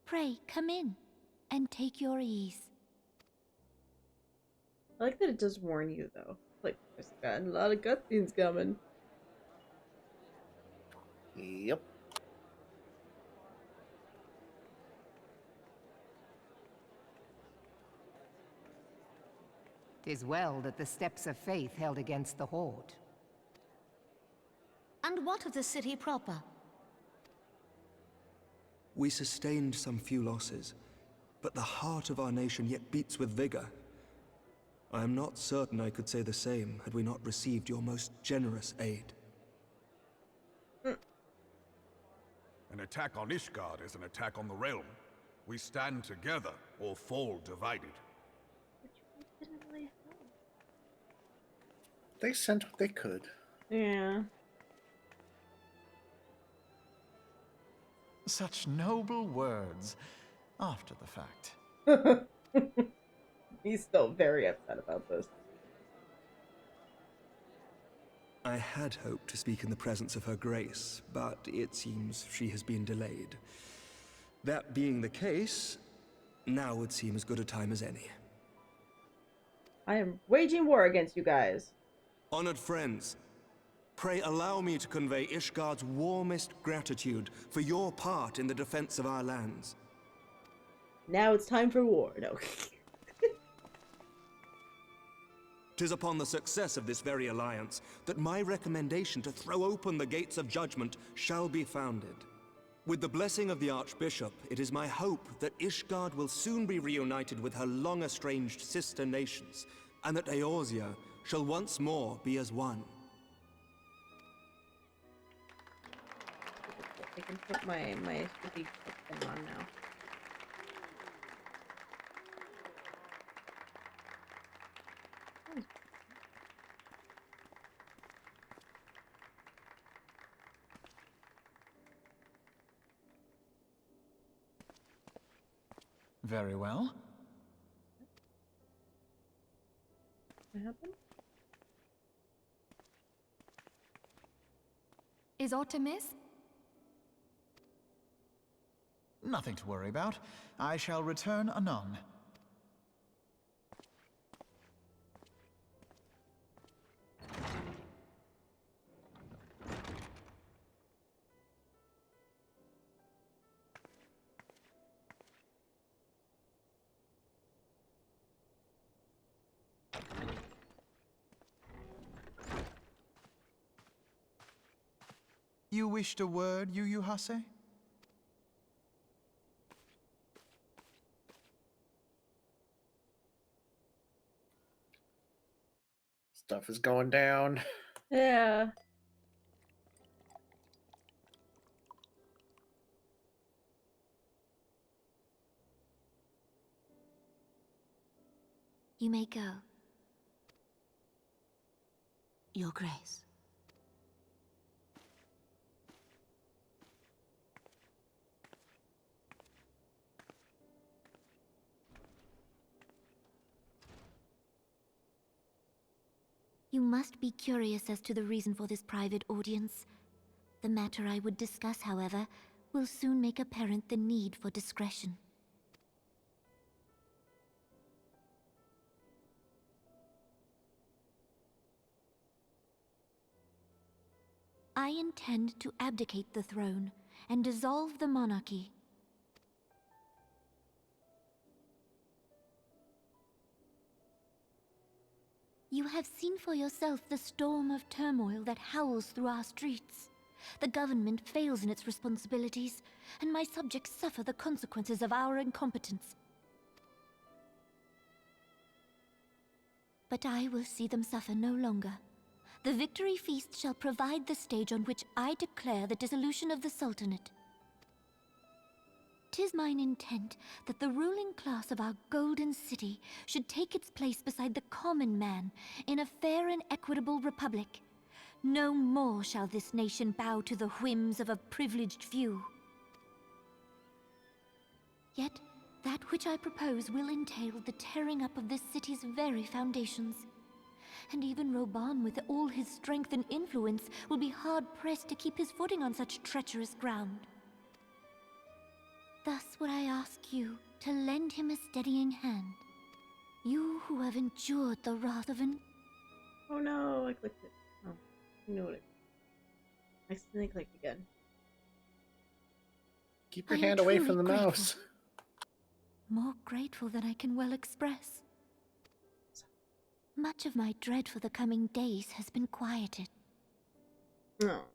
D: Pray, come in, and take your ease.
A: I like that it does warn you, though. Like, there's got a lot of cutscenes coming.
B: Yep.
G: "'Tis well that the steps of faith held against the Horde."
D: And what of the city proper?
H: We sustained some few losses, but the heart of our nation yet beats with vigor. I am not certain I could say the same had we not received your most generous aid.
I: An attack on Ishgard is an attack on the realm. We stand together or fall divided.
A: Didn't really help.
B: They sent what they could.
A: Yeah.
F: Such noble words after the fact.
A: He's still very upset about this.
H: I had hoped to speak in the presence of her grace, but it seems she has been delayed. That being the case, now would seem as good a time as any.
A: I am waging war against you guys.
H: Honored friends, pray allow me to convey Ishgard's warmest gratitude for your part in the defense of our lands.
A: Now it's time for war. No.
H: 'Tis upon the success of this very alliance that my recommendation to throw open the gates of judgment shall be founded. With the blessing of the Archbishop, it is my hope that Ishgard will soon be reunited with her long-estranged sister nations, and that Eorzea shall once more be as one.
A: I can put my sticky thing on now.
F: Very well.
A: What happened?
E: Is aught amiss?
F: Nothing to worry about. I shall return anon. You wished a word, Yu Hase?
B: Stuff is going down.
A: Yeah.
D: You may go. Your Grace. You must be curious as to the reason for this private audience. The matter I would discuss, however, will soon make apparent the need for discretion. I intend to abdicate the throne and dissolve the monarchy. You have seen for yourself the storm of turmoil that howls through our streets. The government fails in its responsibilities, and my subjects suffer the consequences of our incompetence. But I will see them suffer no longer. The victory feast shall provide the stage on which I declare the dissolution of the Sultanate. 'Tis mine intent that the ruling class of our golden city should take its place beside the common man in a fair and equitable republic. No more shall this nation bow to the whims of a privileged few. Yet, that which I propose will entail the tearing up of this city's very foundations. And even Roban, with all his strength and influence, will be hard-pressed to keep his footing on such treacherous ground. Thus would I ask you to lend him a steadying hand. You who have endured the wrath of an...
A: Oh no, I clicked it. Oh, I knew it. I accidentally clicked again.
B: Keep your
D: I am
B: hand away
D: truly
B: from the
D: grateful.
B: mouse.
D: More grateful than I can well express. Much of my dread for the coming days has been quieted.
A: Oh.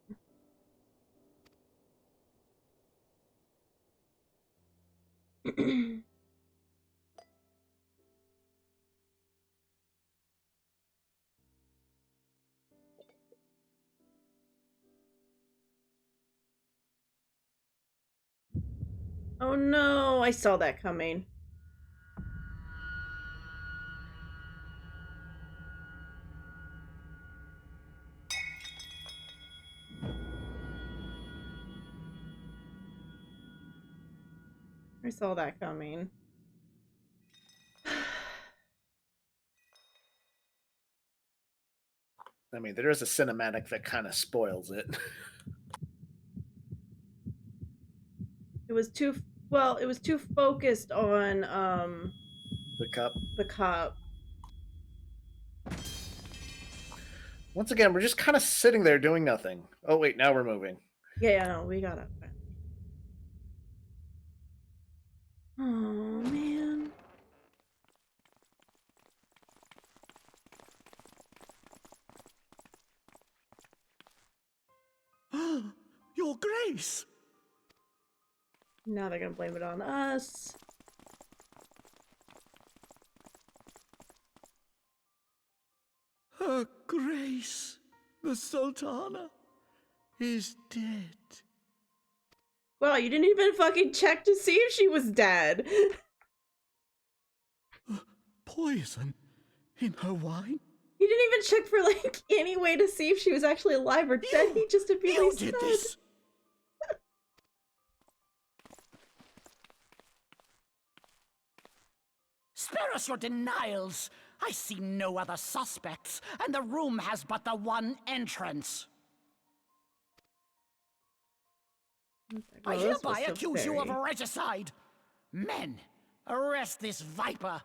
A: Oh no, I saw that coming. I saw that coming.
B: I mean, there is a cinematic that kind of spoils it.
A: It was too well, it was too focused on
B: The cup.
A: the cop.
B: Once again, we're just kind of sitting there doing nothing. Oh wait, now we're moving.
A: Yeah, no, we got up finally. Oh man.
F: Your Grace!
A: Now they're gonna blame it on us.
F: Her Grace, the Sultana, is dead.
A: Wow, you didn't even fucking check to see if she was dead.
F: Poison in her wine?
A: He didn't even check for like any way to see if she was actually alive or dead. He just immediately
F: You
A: said.
F: did this!
J: Spare us your denials! I see no other suspects, and the room has but the one entrance. I hereby accuse you of regicide! Men, arrest this viper!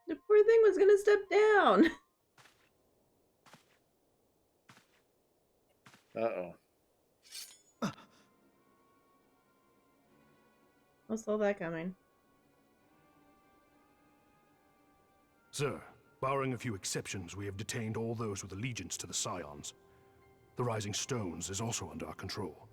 A: The poor thing was gonna step down.
B: Uh-oh.
A: I saw that coming.
K: Sir, barring a few exceptions, we have detained all those with allegiance to the Scions. The Rising Stones is also under our control.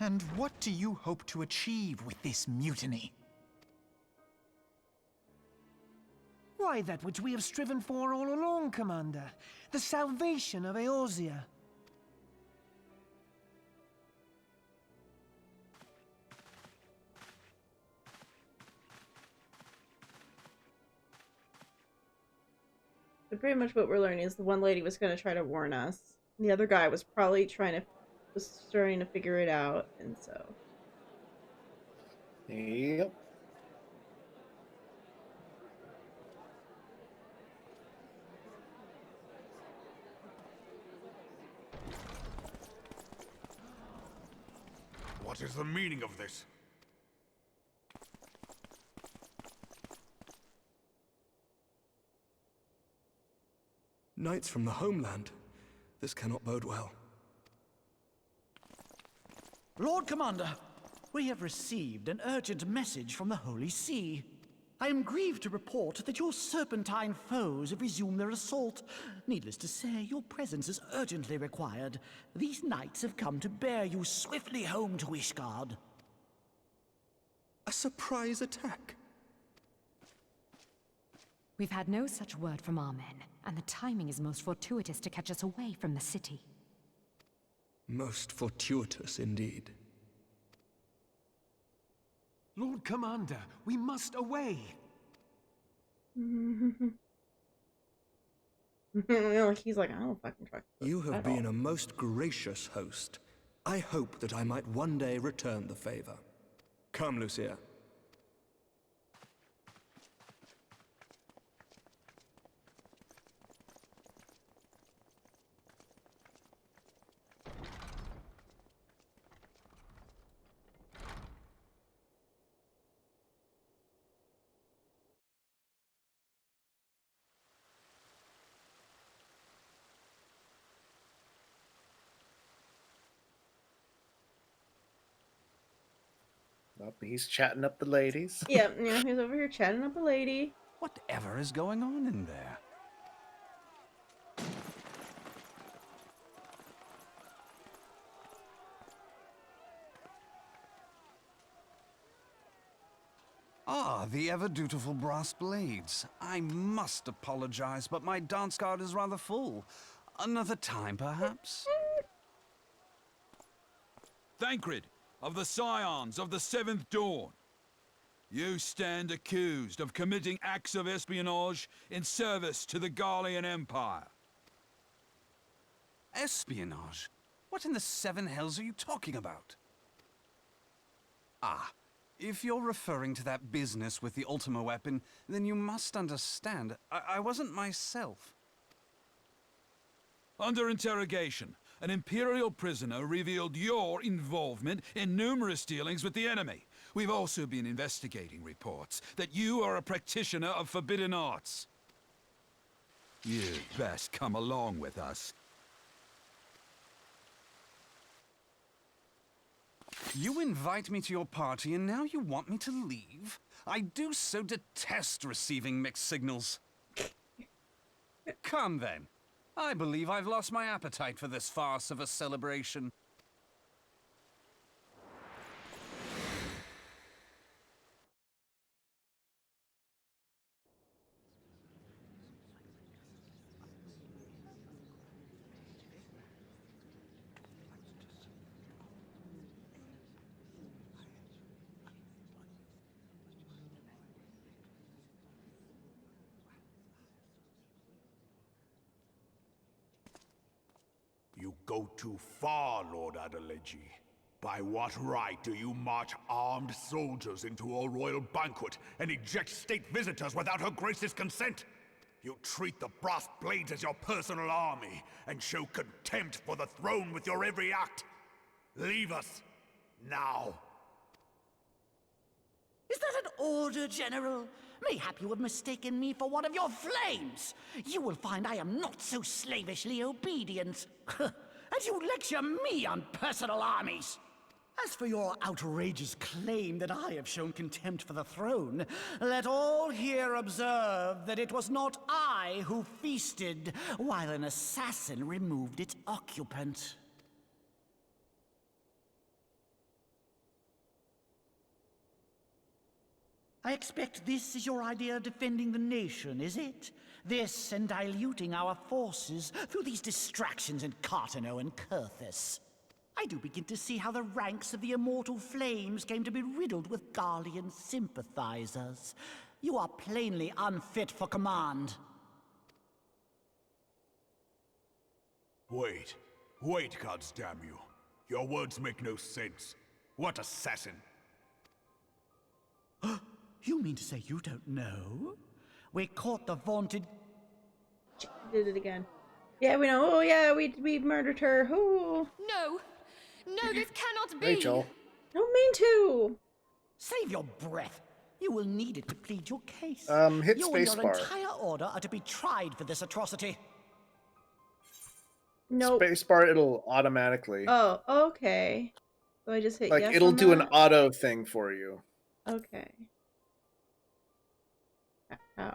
F: And what do you hope to achieve with this mutiny?
L: Why, that which we have striven for all along, Commander. The salvation of Eorzea.
A: But pretty much what we're learning is the one lady was gonna try to warn us. And the other guy was probably was starting to figure it out, and so.
B: Yep.
I: What is the meaning of this?
H: Knights from the homeland. This cannot bode well.
J: Lord Commander, we have received an urgent message from the Holy See. I am grieved to report that your serpentine foes have resumed their assault. Needless to say, your presence is urgently required. These knights have come to bear you swiftly home to Ishgard.
H: A surprise attack?
M: We've had no such word from our men, and the timing is most fortuitous to catch us away from the city.
H: Most fortuitous indeed.
L: Lord Commander, we must away.
A: He's like, I don't fucking trust this
H: You have
A: at
H: been
A: all.
H: a most gracious host. I hope that I might one day return the favor. Come, Lucia.
B: Nope, he's chatting up the ladies.
A: Yeah, he's over here chatting up a lady.
N: Whatever is going on in there? Ah, the ever-dutiful brass blades. I must apologize, but my dance card is rather full. Another time, perhaps?
O: Thancred, of the Scions of the Seventh Dawn. You stand accused of committing acts of espionage in service to the Garlean Empire.
N: Espionage? What in the seven hells are you talking about? Ah, if you're referring to that business with the Ultima weapon, then you must understand, I wasn't myself.
O: Under interrogation, an Imperial prisoner revealed your involvement in numerous dealings with the enemy. We've also been investigating reports that you are a practitioner of forbidden arts. You'd best come along with us.
N: You invite me to your party and now you want me to leave? I do so detest receiving mixed signals. Come then. I believe I've lost my appetite for this farce of a celebration.
I: You go too far, Lord Adeleji. By what right do you march armed soldiers into a royal banquet and eject state visitors without her grace's consent? You treat the brass blades as your personal army and show contempt for the throne with your every act. Leave us, now.
J: Is that an order, General? Mayhap you have mistaken me for one of your flames. You will find I am not so slavishly obedient. And you lecture me on personal armies. As for your outrageous claim that I have shown contempt for the throne, let all here observe that it was not I who feasted while an assassin removed its occupant. I expect this is your idea of defending the nation, is it? This and diluting our forces through these distractions in Cartano and Kurthus. I do begin to see how the ranks of the Immortal Flames came to be riddled with Garlean sympathizers. You are plainly unfit for command.
I: Wait, goddamn you. Your words make no sense. What assassin?
J: You mean to say you don't know? We caught the vaunted...
A: Did it again. Yeah, we know. Oh, yeah, we murdered her. Oh.
E: No! No, this cannot be!
B: Rachel.
A: Don't mean to.
J: Save your breath. You will need it to plead your case.
B: Hit
J: You and your
B: spacebar.
J: entire order are to be tried for this atrocity.
A: Nope.
B: Spacebar, it'll automatically.
A: Oh, okay. So I just hit
B: Like,
A: yes
B: it'll
A: on
B: do an
A: that?
B: auto thing for you.
A: Okay. Oh,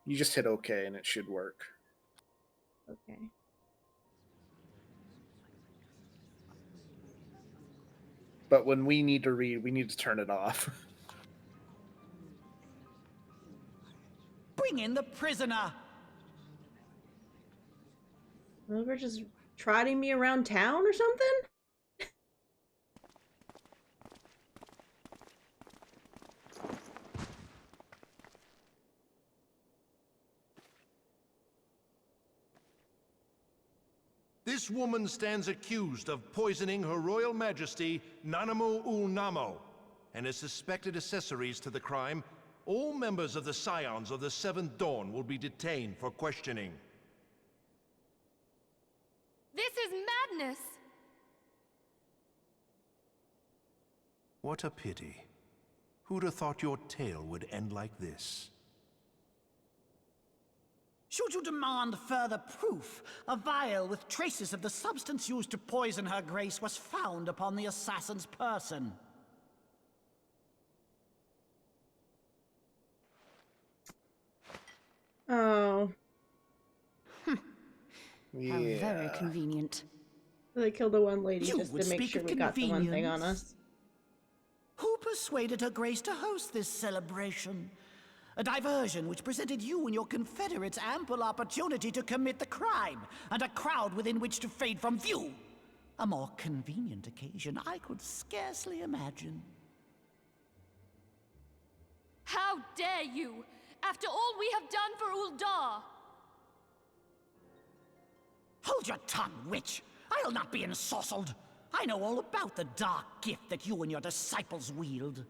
B: You just hit OK and it should work.
A: okay.
B: But when we need to read, we need to turn it off.
J: Bring in the prisoner!
A: Well, we're just trotting me around town or something?
K: This woman stands accused of poisoning Her Royal Majesty Nanamu Namo and is suspected accessories to the crime. All members of the Scions of the Seventh Dawn will be detained for questioning.
E: This is madness!
K: What a pity. Who'd have thought your tale would end like this?
J: Should you demand further proof, a vial with traces of the substance used to poison Her Grace was found upon the assassin's person.
A: Oh.
D: How very convenient.
A: They killed the one lady
J: You
A: just
J: would
A: to make
J: speak
A: sure
J: of
A: we got the one thing on
J: convenience.
A: us.
J: Who persuaded Her Grace to host this celebration? A diversion which presented you and your confederates ample opportunity to commit the crime, and a crowd within which to fade from view. A more convenient occasion I could scarcely imagine.
E: How dare you! After all we have done for Uldar!
J: Hold your tongue, witch! I'll not be ensorcelled! I know all about the dark gift that you and your disciples wield.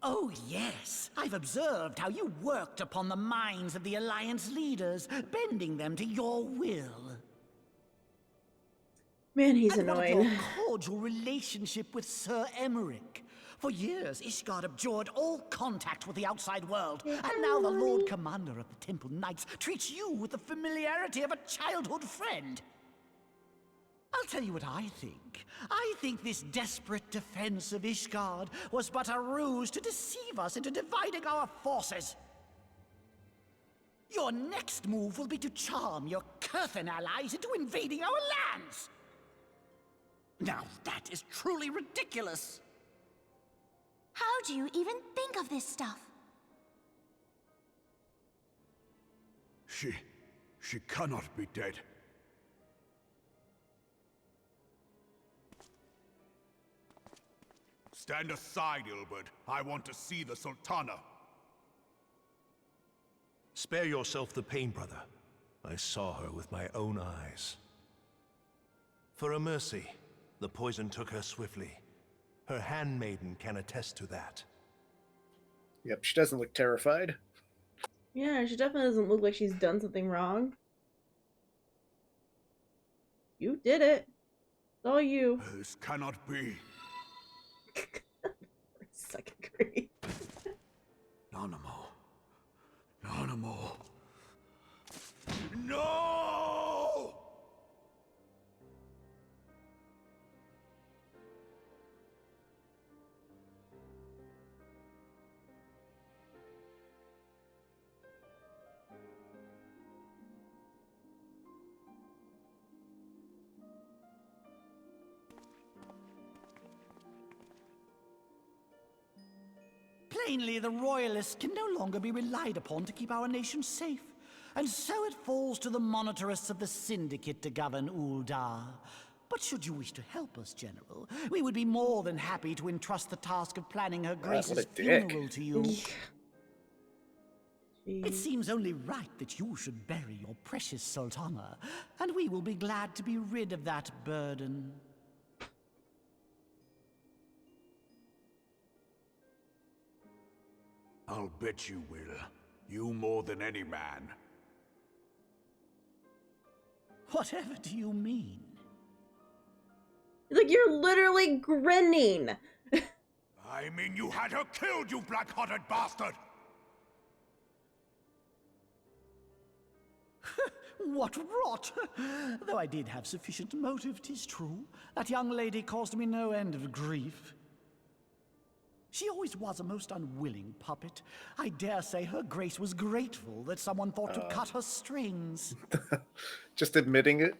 J: Oh yes, I've observed how you worked upon the minds of the Alliance leaders, bending them to your will.
A: Man, he's
J: and
A: annoying.
J: What of your cordial relationship with Sir Emmerich? For years, Ishgard abjured all contact with the outside world, and now the Lord Commander of the Temple Knights treats you with the familiarity of a childhood friend. I'll tell you what I think. I think this desperate defense of Ishgard was but a ruse to deceive us into dividing our forces. Your next move will be to charm your Kurthan allies into invading our lands. Now that is truly ridiculous.
D: How do you even think of this stuff?
I: She cannot be dead. Stand aside, Ilbert. I want to see the Sultana.
K: Spare yourself the pain, brother. I saw her with my own eyes. For a mercy, the poison took her swiftly. Her handmaiden can attest to that.
B: Yep, she doesn't look terrified.
A: Yeah, she definitely doesn't look like she's done something wrong. You did it. It's all you.
I: This cannot be.
A: Second grade.
I: Nanamo. Nanamo. No!
J: Plainly, the Royalists can no longer be relied upon to keep our nation safe. And so it falls to the monitorists of the Syndicate to govern Uldar. But should you wish to help us, General, we would be more than happy to entrust the task of planning Her Grace's funeral to you. It seems only right that you should bury your precious Sultana, and we will be glad to be rid of that burden.
I: I'll bet you will. You more than any man.
J: Whatever do you mean?
A: Like, you're literally grinning.
I: I mean you had her killed, you black-hearted bastard!
J: What rot! Though I did have sufficient motive, 'tis true. That young lady caused me no end of grief. She always was a most unwilling puppet. I dare say her grace was grateful that someone thought to cut her strings.
B: Just admitting it.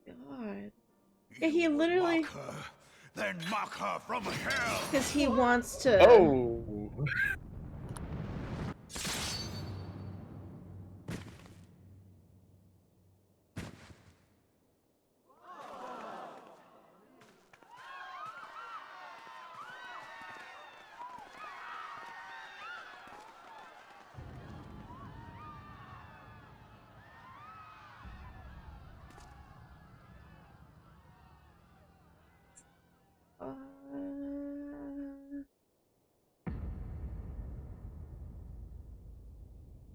A: God. Yeah, he literally.
I: Mock her, then mock her from hell.
A: Because he wants to.
B: Oh.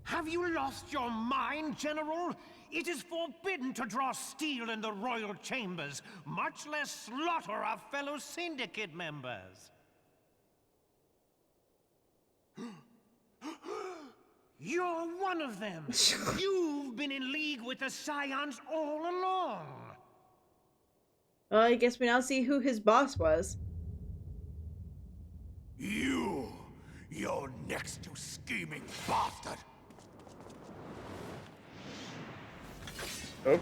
L: Have you lost your mind, General? It is forbidden to draw steel in the royal chambers, much less slaughter our fellow syndicate members. You're one of them! You've been in league with the Scions all along!
A: Well, I guess we now see who his boss was.
I: You're next, you scheming bastard!
B: Oh.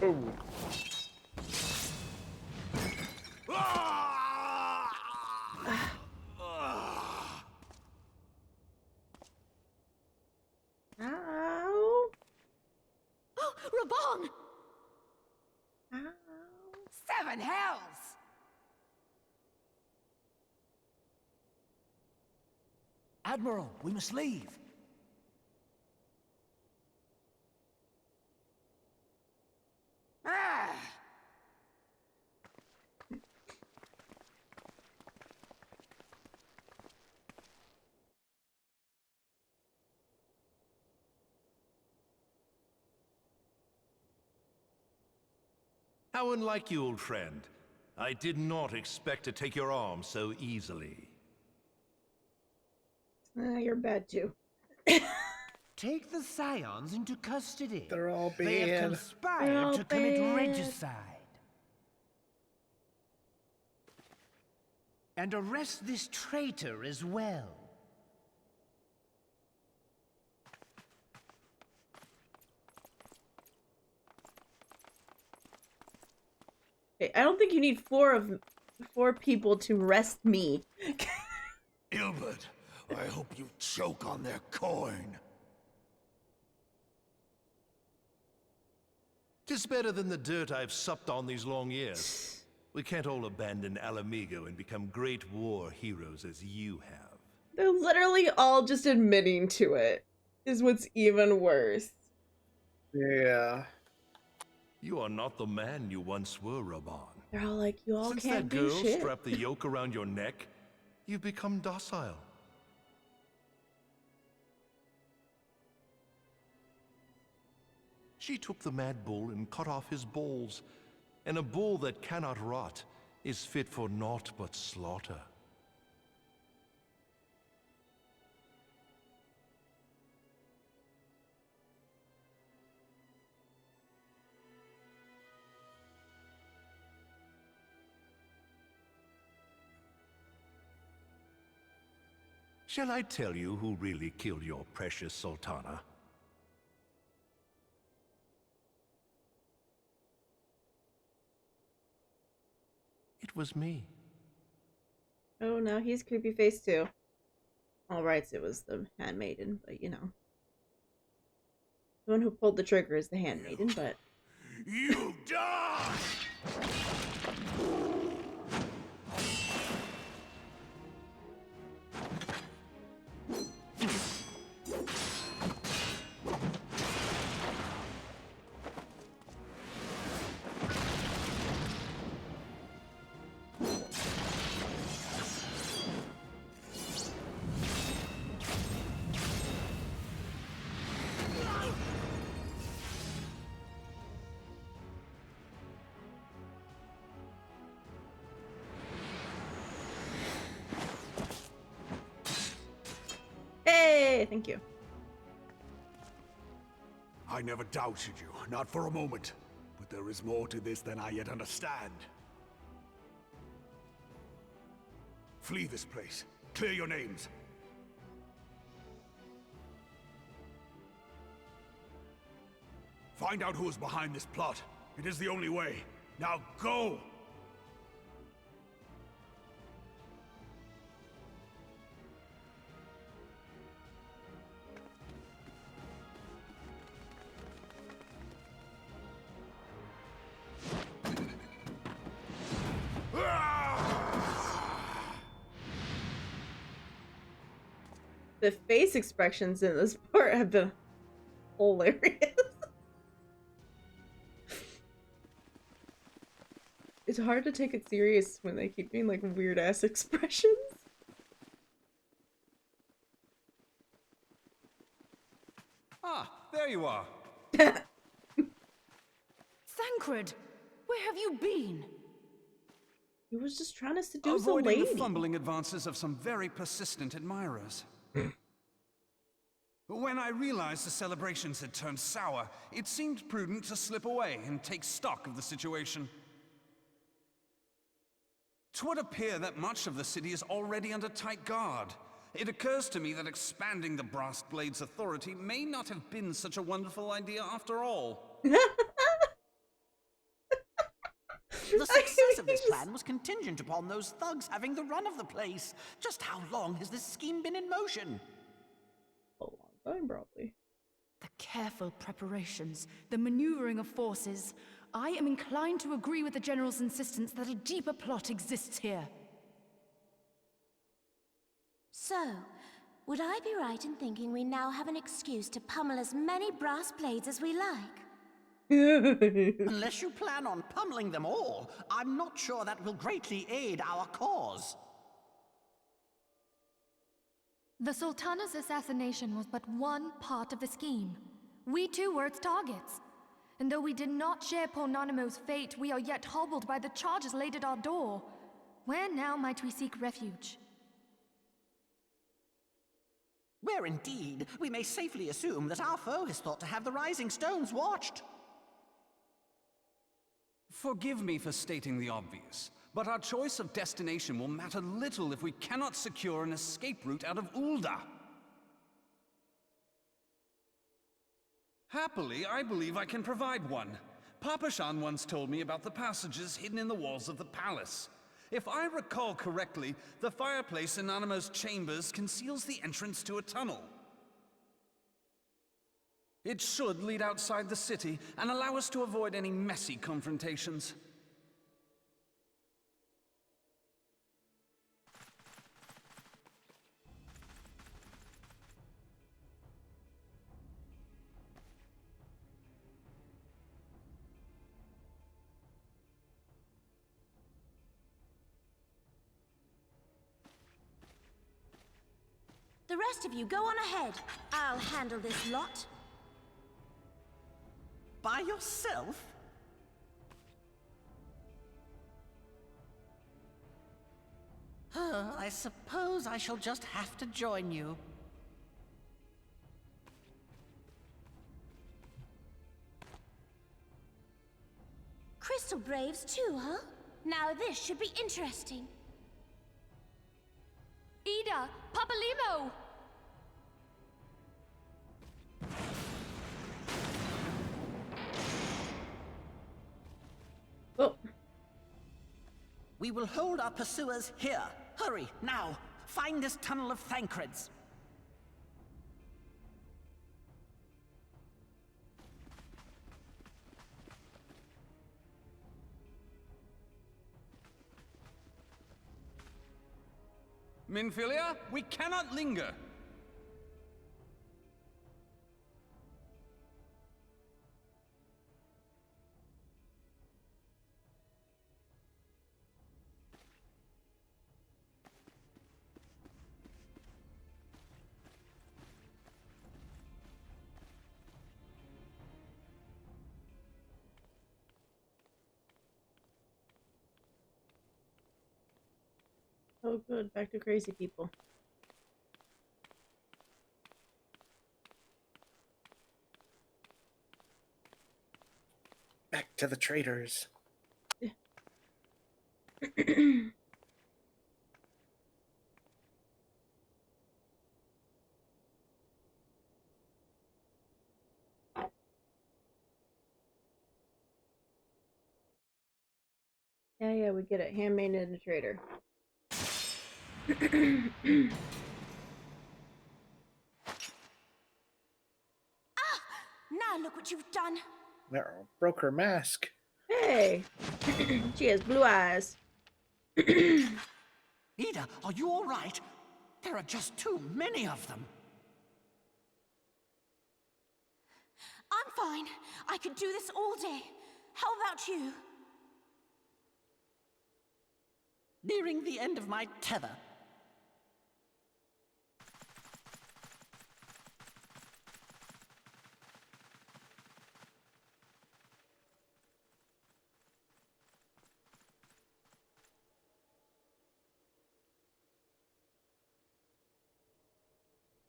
A: Ow.
M: Oh, Rabong!
A: Ow.
G: 7 hells!
J: Admiral, we must leave.
G: Ah!
K: How unlike you, old friend. I did not expect to take your arm so easily.
A: You're bad too.
L: Take the Scions into custody.
B: They're all
L: They have
B: bad.
L: conspired to commit regicide. And arrest this traitor as well.
A: Okay, I don't think you need four people to arrest me.
I: Ilbert, I hope you choke on their coin.
K: 'Tis better than the dirt I've supped on these long years. We can't all abandon Alamigo and become great war heroes as you have.
A: They're literally all just admitting to it, is what's even worse.
B: Yeah.
K: You are not the man you once were, Raban.
A: They're all like, you all
K: Since
A: can't
K: that
A: do
K: girl
A: shit.
K: strapped the yoke around your neck, you've become docile. She took the mad bull and cut off his balls, and a bull that cannot rot is fit for naught but slaughter. Shall I tell you who really killed your precious Sultana? It was me.
A: Oh, now he's creepy face too. All right, it was the handmaiden, but you know. The one who pulled the trigger is the handmaiden, but...
I: You die!
A: Hey, thank you.
I: I never doubted you, not for a moment. But there is more to this than I yet understand. Flee this place. Clear your names. Find out who is behind this plot. It is the only way. Now go!
A: The face expressions in this part have been hilarious. It's hard to take it serious when they keep doing like weird ass expressions.
N: Ah, there you are.
M: Thancred, where have you been?
A: He was just trying to seduce a
N: Avoiding
A: lady.
N: the fumbling advances of some very persistent admirers. When I realized the celebrations had turned sour, it seemed prudent to slip away and take stock of the situation. 'Twould appear that much of the city is already under tight guard. It occurs to me that expanding the Brass Blade's authority may not have been such a wonderful idea after all.
J: The success of this plan was contingent upon those thugs having the run of the place. Just how long has this scheme been in motion?
A: A long time, probably.
M: The careful preparations, the maneuvering of forces. I am inclined to agree with the General's insistence that a deeper plot exists here.
P: So, would I be right in thinking we now have an excuse to pummel as many brass blades as we like?
J: Unless you plan on pummeling them all, I'm not sure that will greatly aid our cause.
E: The Sultana's assassination was but one part of the scheme. We too were its targets. And though we did not share poor Nanamo's fate, we are yet hobbled by the charges laid at our door. Where now might we seek refuge?
J: Where indeed, we may safely assume that our foe is thought to have the Rising Stones watched.
N: Forgive me for stating the obvious, but our choice of destination will matter little if we cannot secure an escape route out of Ul'dah. Happily, I believe I can provide one. Papa Shan once told me about the passages hidden in the walls of the palace. If I recall correctly, the fireplace in Nanamo's chambers conceals the entrance to a tunnel. It should lead outside the city and allow us to avoid any messy confrontations.
P: The rest of you go on ahead. I'll handle this lot.
J: By yourself? I suppose I shall just have to join you.
P: Crystal Braves too, huh? Now this should be interesting.
E: Ida! Papa Limo!
A: Oh.
J: We will hold our pursuers here. Hurry, now! Find this tunnel of Thancred's.
N: Minfilia, we cannot linger.
A: Oh good, back to crazy people.
B: Back to the traders.
A: Yeah, we get it. Handmade in a trader.
P: Now look what you've done.
B: Meryl broke her mask.
A: Hey! She has blue eyes.
J: Ida, are you all right? There are just too many of them.
P: I'm fine. I could do this all day. How about you?
J: Nearing the end of my tether.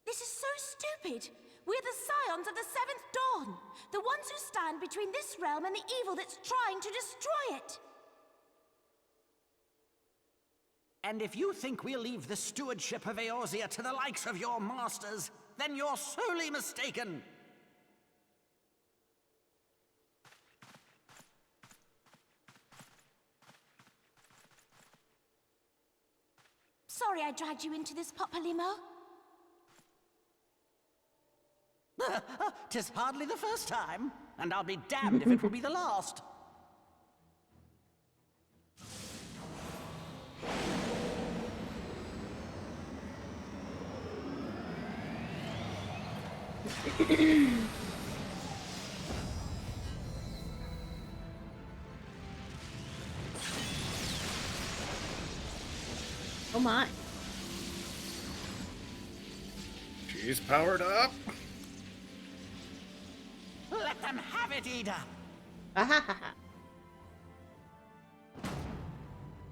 P: This is so stupid. We're the scions of the Seventh Dawn. The ones who stand between this realm and the evil that's trying to destroy it.
J: And if you think we'll leave the stewardship of Eorzea to the likes of your masters, then you're sorely mistaken.
P: Sorry I dragged you into this, Popalimo.
J: 'Tis hardly the first time, and I'll be damned if it will be the last.
A: Oh my.
B: She's powered up.
J: Let them have it, Ida.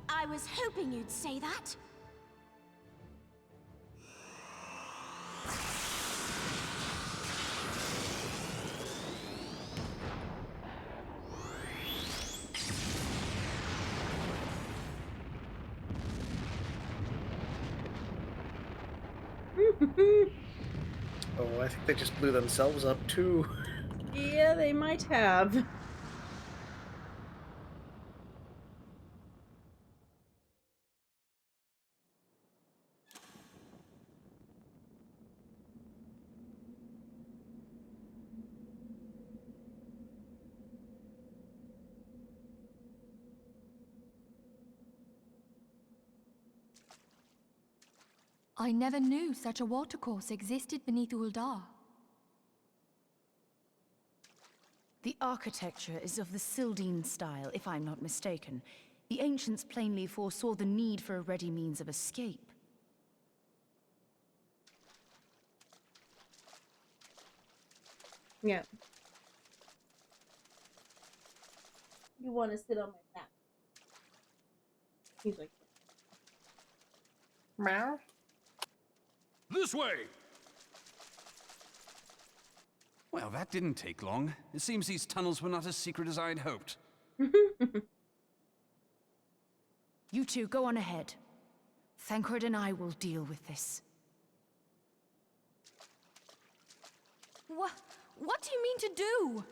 P: I was hoping you'd say that.
B: Oh, I think they just blew themselves up too.
A: Yeah, they might have.
E: I never knew such a watercourse existed beneath Uldar.
M: The architecture is of the Sildine style, if I'm not mistaken. The ancients plainly foresaw the need for a ready means of escape.
A: Yeah. You want to sit on my lap. He's like,
B: meow.
O: This way!
N: Well, that didn't take long. It seems these tunnels were not as secret as I'd hoped.
M: You two, go on ahead. Thancred and I will deal with this.
E: What do you mean to do?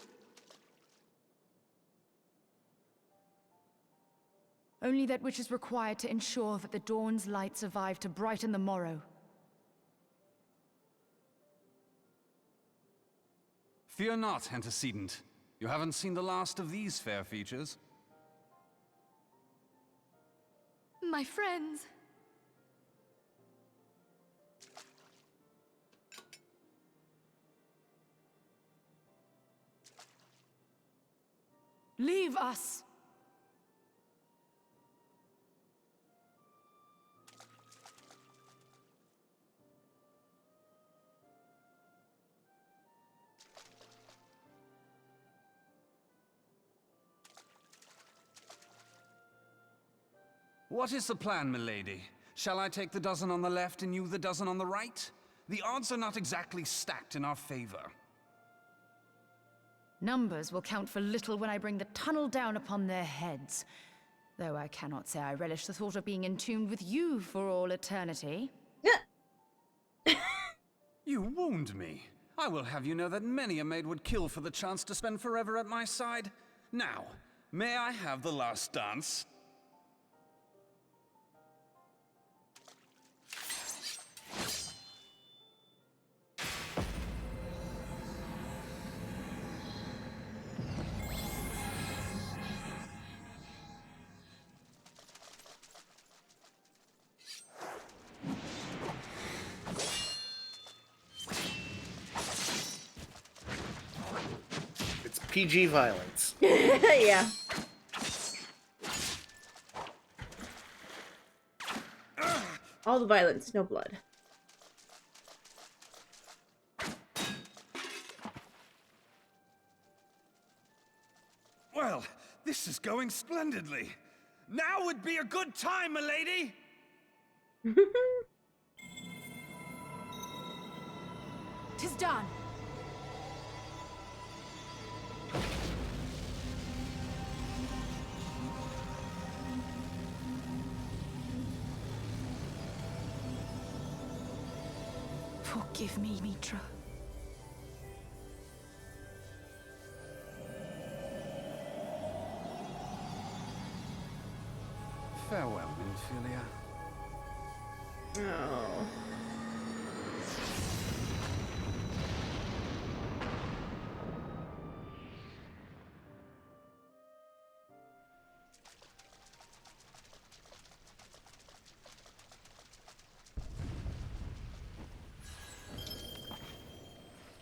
M: Only that which is required to ensure that the dawn's light survive to brighten the morrow.
N: Fear not, antecedent. You haven't seen the last of these fair features.
E: My friends.
M: Leave us!
N: What is the plan, milady? Shall I take the dozen on the left and you the dozen on the right? The odds are not exactly stacked in our favor.
M: Numbers will count for little when I bring the tunnel down upon their heads. Though I cannot say I relish the thought of being entombed with you for all eternity.
N: You wound me. I will have you know that many a maid would kill for the chance to spend forever at my side. Now, may I have the last dance?
B: PG violence.
A: Yeah. All the violence, no blood.
N: Well, this is going splendidly. Now would be a good time, milady!
M: Tis done. Forgive me, Mitra.
N: Farewell, Winfilia.
A: Oh.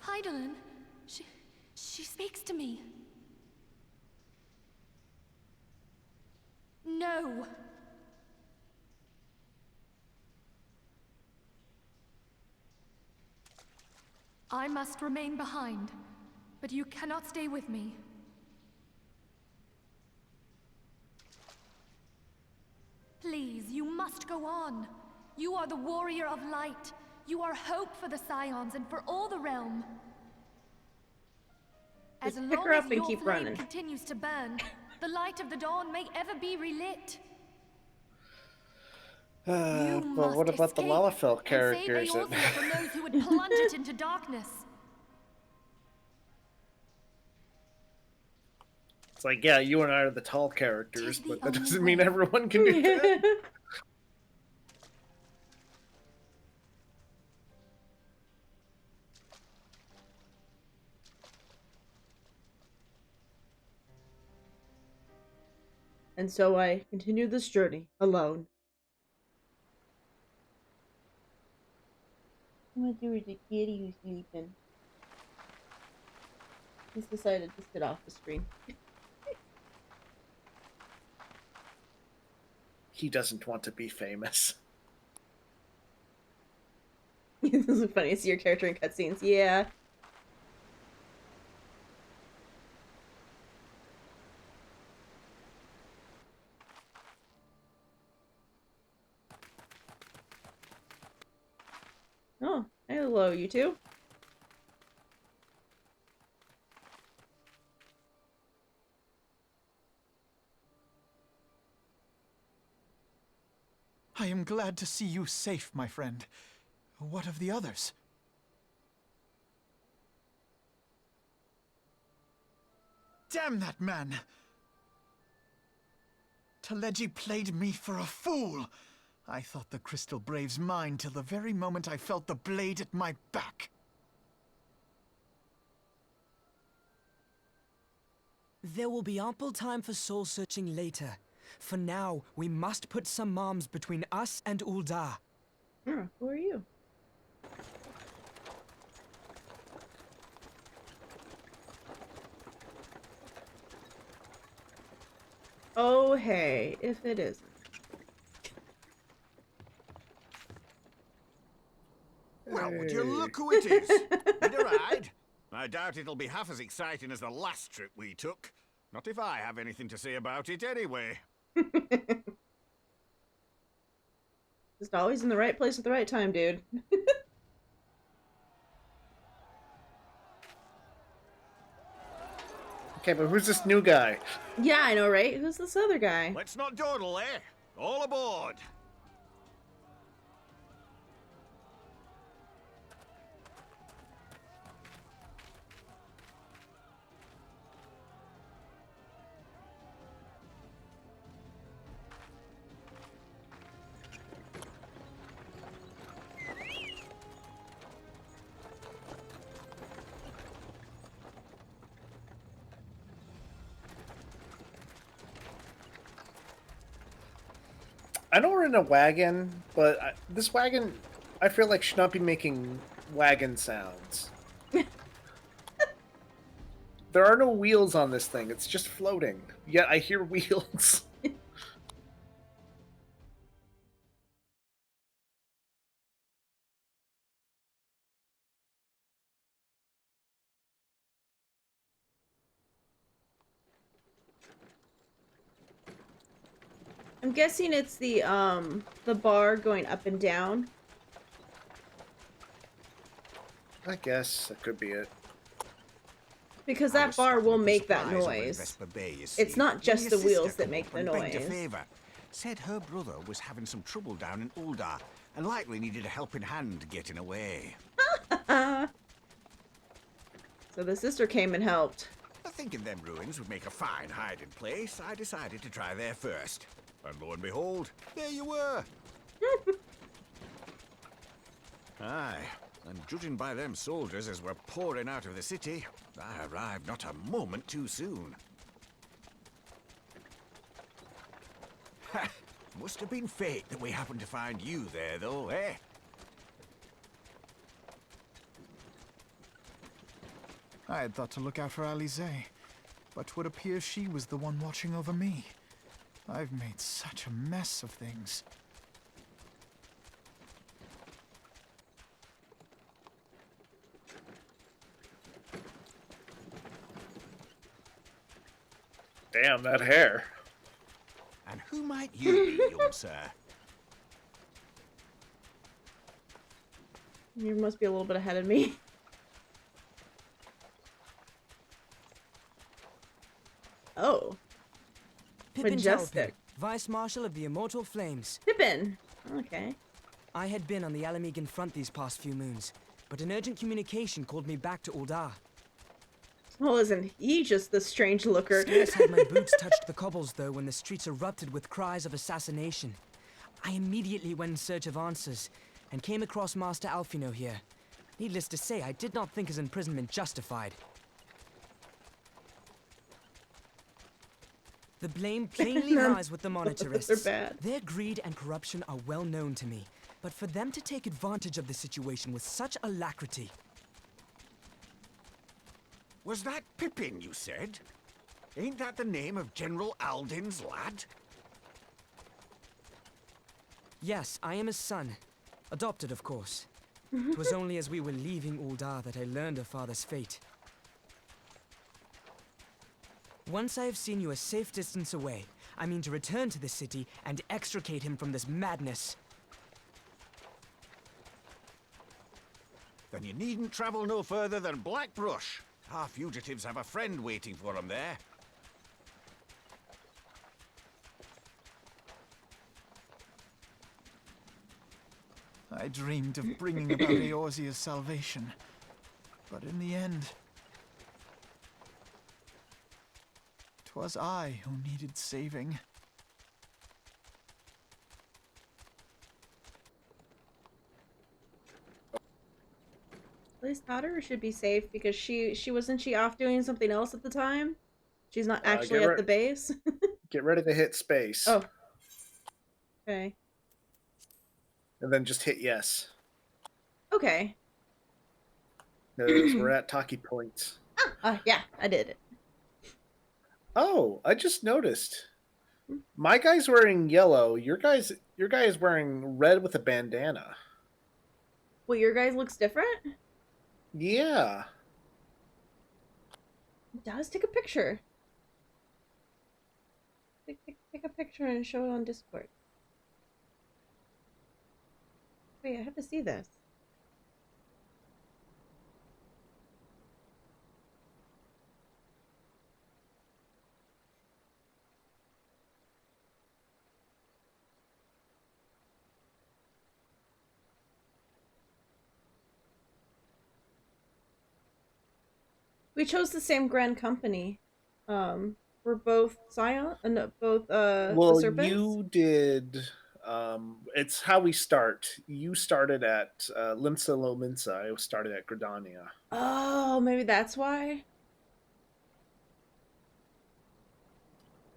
E: Heidelin, she speaks to me. No. I must remain behind, but you cannot stay with me. Please, you must go on. You are the warrior of light. You are hope for the Scions and for all the realm. As
A: Just pick
E: long
A: her
E: as
A: up and
E: your
A: keep
E: flame
A: running.
E: continues to burn, the light of the dawn may ever be relit.
B: But what about the Lalafell characters?
E: And save Eorzea from those who would plunge it into darkness.
B: It's like, yeah, you and I are the tall characters,
E: the
B: but that
E: only
B: doesn't mean
E: way.
B: everyone can do that.
A: And so I continue this journey alone. What do with the kitty who's sleeping? He's decided to sit off the screen.
B: He doesn't want to be famous.
A: This is funny to see your character in cutscenes. Yeah. Oh, hello, you two.
F: I am glad to see you safe, my friend. What of the others? Damn that man! Taleji played me for a fool! I thought the Crystal Brave's mine till the very moment I felt the blade at my back.
Q: There will be ample time for soul-searching later. For now, we must put some arms between us and Ul'dah.
A: Oh, who are you? Oh, hey, if it isn't.
I: Well, would you look who it is? Need a ride? I doubt it'll be half as exciting as the last trip we took. Not if I have anything to say about it anyway.
A: Just always in the right place at the right time, dude.
B: Okay, but who's this new guy?
A: Yeah, I know, right? Who's this other guy?
I: Let's not dawdle, eh? All aboard!
B: I know we're in a wagon, but this wagon, I feel like should not be making wagon sounds. There are no wheels on this thing. It's just floating. Yet I hear wheels.
A: I'm guessing it's the bar going up and down.
B: I guess that could be it.
A: Because that bar will make that
I: Surprise over in
A: noise.
I: Vesper Bay, you see.
A: It's not
I: Then
A: just
I: your
A: the wheels
I: sister
A: that
I: come
A: make
I: up
A: the
I: and begged a
A: noise.
I: favor. Said her brother was having some trouble down in Uldar, and likely needed a helping hand getting away.
A: So the sister came and helped.
I: Thinking them ruins would make a fine hiding place, I decided to try there first. And lo and behold, there you were. Aye, and judging by them soldiers as were pouring out of the city, I arrived not a moment too soon. Ha! Must have been fate that we happened to find you there, though, eh?
F: I had thought to look out for Alize, but would appear she was the one watching over me. I've made such a mess of things.
B: Damn, that hair.
I: And who might you be, young sir?
A: You must be a little bit ahead of me. Oh.
Q: Pippin
A: Majestic.
Q: Talpin, Vice Marshal of the Immortal Flames.
A: Pippin. Okay.
Q: I had been on the Alamegan front these past few moons, but an urgent communication called me back to Uldar.
A: Well, isn't he just the strange looker?
Q: Scarce had my boots touched the cobbles, though, when the streets erupted with cries of assassination. I immediately went in search of answers, and came across Master Alfino here. Needless to say, I did not think his imprisonment justified. The blame plainly lies with the monetarists.
A: They're bad.
Q: Their greed and corruption are well known to me, but for them to take advantage of the situation with such alacrity...
I: Was that Pippin, you said? Ain't that the name of General Alden's lad?
Q: Yes, I am his son. Adopted, of course. It was only as we were leaving Uldar that I learned of father's fate. Once I have seen you a safe distance away, I mean to return to the city and extricate him from this madness.
I: Then you needn't travel no further than Blackbrush. Our fugitives have a friend waiting for them there.
F: I dreamed of bringing about Eorzea's salvation, but in the end, 'twas I who needed saving.
A: Place powder should be safe because she wasn't she off doing something else at the time? She's not actually at the base.
B: Get ready to hit space.
A: Oh. Okay.
B: And then just hit yes.
A: Okay.
B: Because we're at Taki Point.
A: Yeah, I did it.
B: Oh, I just noticed. My guy's wearing yellow. Your guy is wearing red with a bandana.
A: Well, your guys looks different?
B: Yeah.
A: It does. Take a picture. Take a picture and show it on Discord. Wait, I have to see this. We chose the same grand company. We're both Scion, both the Serpents.
B: You did. It's how we start. You started at Limsa Lominsa. I started at Gridania.
A: Oh, maybe that's why.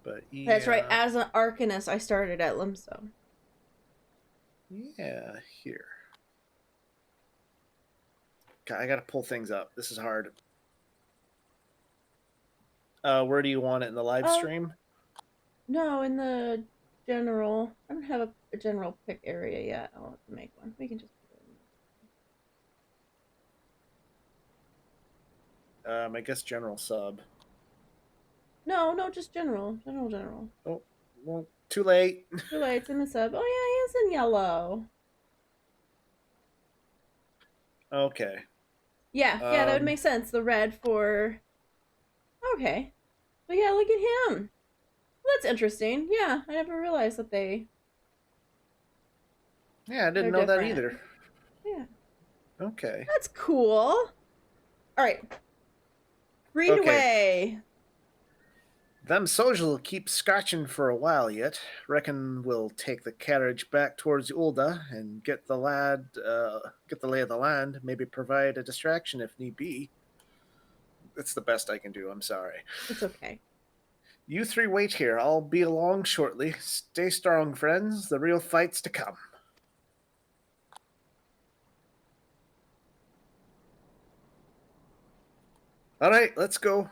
B: But yeah.
A: That's right. As an Arcanist, I started at Limsa.
B: Yeah, here. God, I gotta pull things up. This is hard. Where do you want it in the live stream?
A: No, in the general. I don't have a general pick area yet. I'll have to make one. We can just put it in.
B: I guess general sub.
A: No, just general. General.
B: Oh, well, too late.
A: Too late, it's in the sub. Oh yeah, he is in yellow.
B: Okay.
A: Yeah, that would make sense. The red for... Okay. But yeah, look at him. Well, that's interesting. Yeah, I never realized that they...
B: Yeah, I didn't know that either.
A: Yeah.
B: Okay.
A: That's cool. Alright. Greenway.
B: Them soldiers will keep scratching for a while yet. Reckon we'll take the carriage back towards Ulda and get the lay of the land, maybe provide a distraction if need be. It's the best I can do, I'm sorry.
A: It's okay.
B: You three wait here. I'll be along shortly. Stay strong, friends. The real fight's to come. Alright, let's go.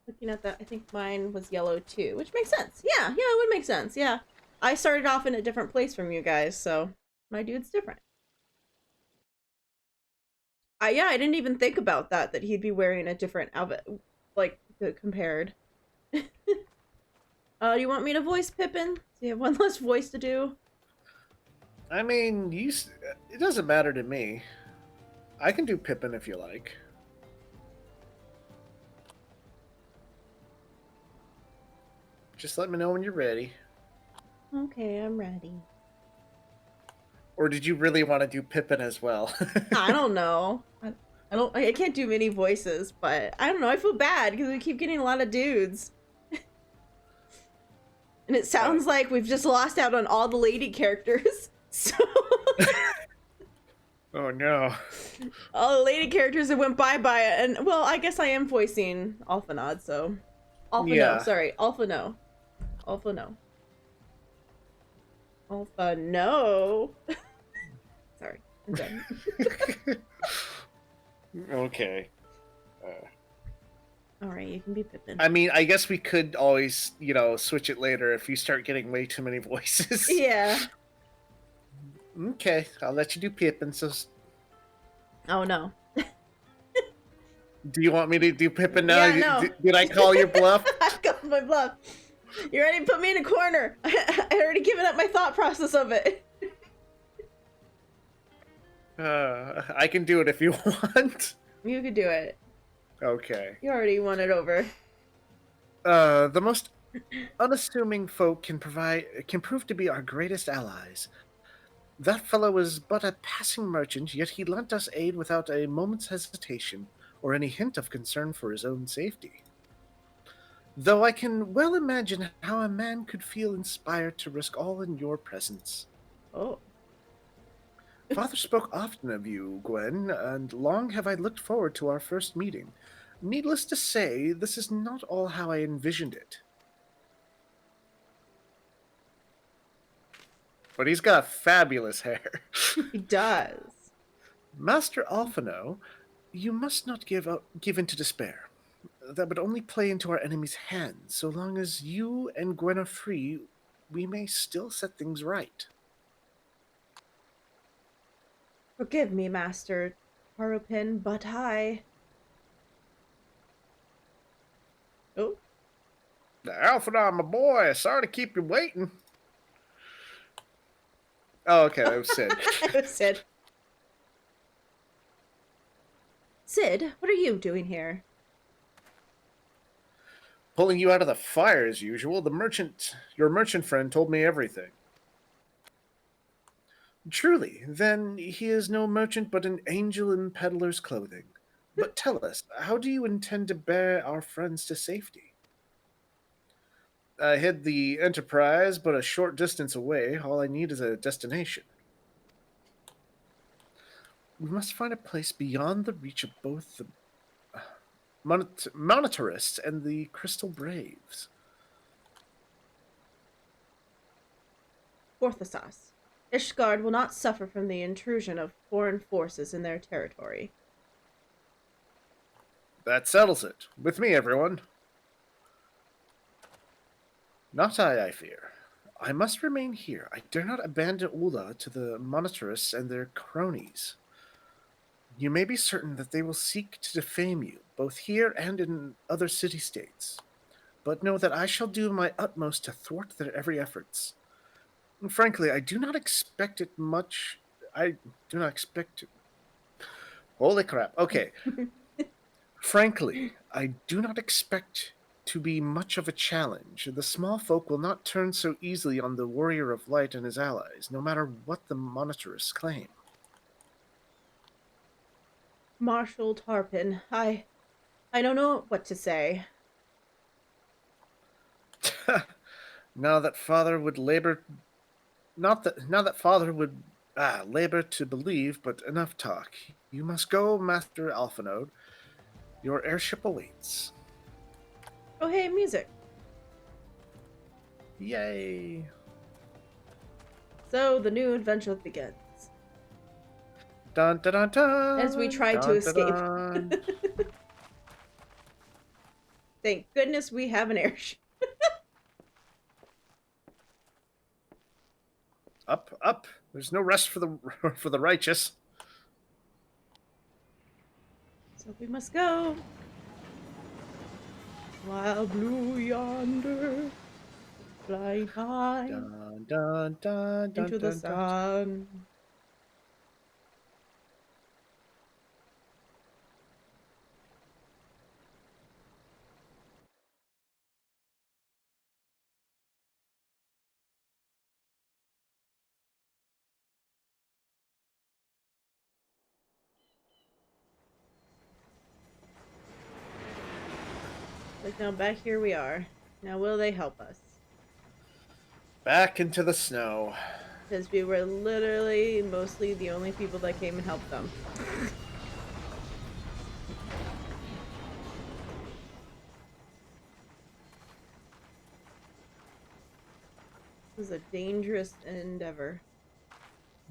A: Looking at that, I think mine was yellow too, which makes sense. Yeah, it would make sense. Yeah. I started off in a different place from you guys, so my dude's different. Yeah, I didn't even think about that he'd be wearing a different outfit, like, compared. Do you want me to voice Pippin? Do you have one less voice to do?
B: I mean, it doesn't matter to me. I can do Pippin if you like. Just let me know when you're ready.
A: Okay, I'm ready.
B: Or did you really want to do Pippin as well?
A: I don't know. I can't do many voices, but I don't know. I feel bad because we keep getting a lot of dudes. And it sounds like we've just lost out on all the lady characters. So
B: oh no.
A: All the lady characters that went bye-bye, and well, I guess I am voicing Alphanod, so Alphano, sorry. Alphano. Sorry, I'm done.
B: Okay.
A: Alright, you can be Pippin.
B: I mean, I guess we could always, switch it later if you start getting way too many voices.
A: Yeah.
B: Okay, I'll let you do Pippin, so...
A: Oh, no.
B: Do you want me to do Pippin now?
A: Yeah, no.
B: Did I call your bluff?
A: I called my bluff. You already put me in a corner. I already given up my thought process of it.
B: I can do it if you want.
A: You could do it.
B: Okay.
A: You already won it over.
B: The most unassuming folk can prove to be our greatest allies. That fellow was but a passing merchant, yet he lent us aid without a moment's hesitation or any hint of concern for his own safety. Though I can well imagine how a man could feel inspired to risk all in your presence.
A: Oh.
B: Father spoke often of you, Gwen, and long have I looked forward to our first meeting. Needless to say, this is not all how I envisioned it. But he's got fabulous hair.
A: He does.
B: Master Alphano, you must not give in to despair. That would only play into our enemy's hands. So long as you and Gwen are free, we may still set things right.
A: Forgive me, Master Harupen, but I... Oh?
B: Alphano, my boy, sorry to keep you waiting. Oh, okay, that was Sid.
A: That was Sid. Sid, what are you doing here?
B: Pulling you out of the fire as usual. Your merchant friend told me everything. Truly, then he is no merchant but an angel in peddler's clothing. But tell us, how do you intend to bear our friends to safety? I hid the Enterprise but a short distance away. All I need is a destination. We must find a place beyond the reach of both the Monetarists and the Crystal Braves.
A: Orthosas. Ishgard will not suffer from the intrusion of foreign forces in their territory.
B: That settles it. With me, everyone. Not I fear. I must remain here. I dare not abandon Ula to the monitorists and their cronies. You may be certain that they will seek to defame you, both here and in other city-states. But know that I shall do my utmost to thwart their every efforts. And frankly, I do not expect it much. I do not expect it. Holy crap. Okay. Frankly, I do not expect to be much of a challenge. The small folk will not turn so easily on the Warrior of Light and his allies, no matter what the monitorists claim.
A: Marshal Tarpon, I don't know what to say.
B: Now that father would labor, not that now that father would labor to believe, but enough talk. You must go, Master Alphanode. Your airship awaits.
A: Oh, hey, music.
B: Yay.
A: So the new adventure begins.
B: Dun, dun, dun, dun,
A: as we try to escape. Thank goodness we have an airship.
B: Up, up. There's no rest for the righteous.
A: So we must go. While blue yonder, flying high
B: dun, dun, dun, dun,
A: into the
B: dun,
A: sun. Like now back here we are. Now will they help us?
B: Back into the snow.
A: Because we were literally mostly the only people that came and helped them. This is a dangerous endeavor.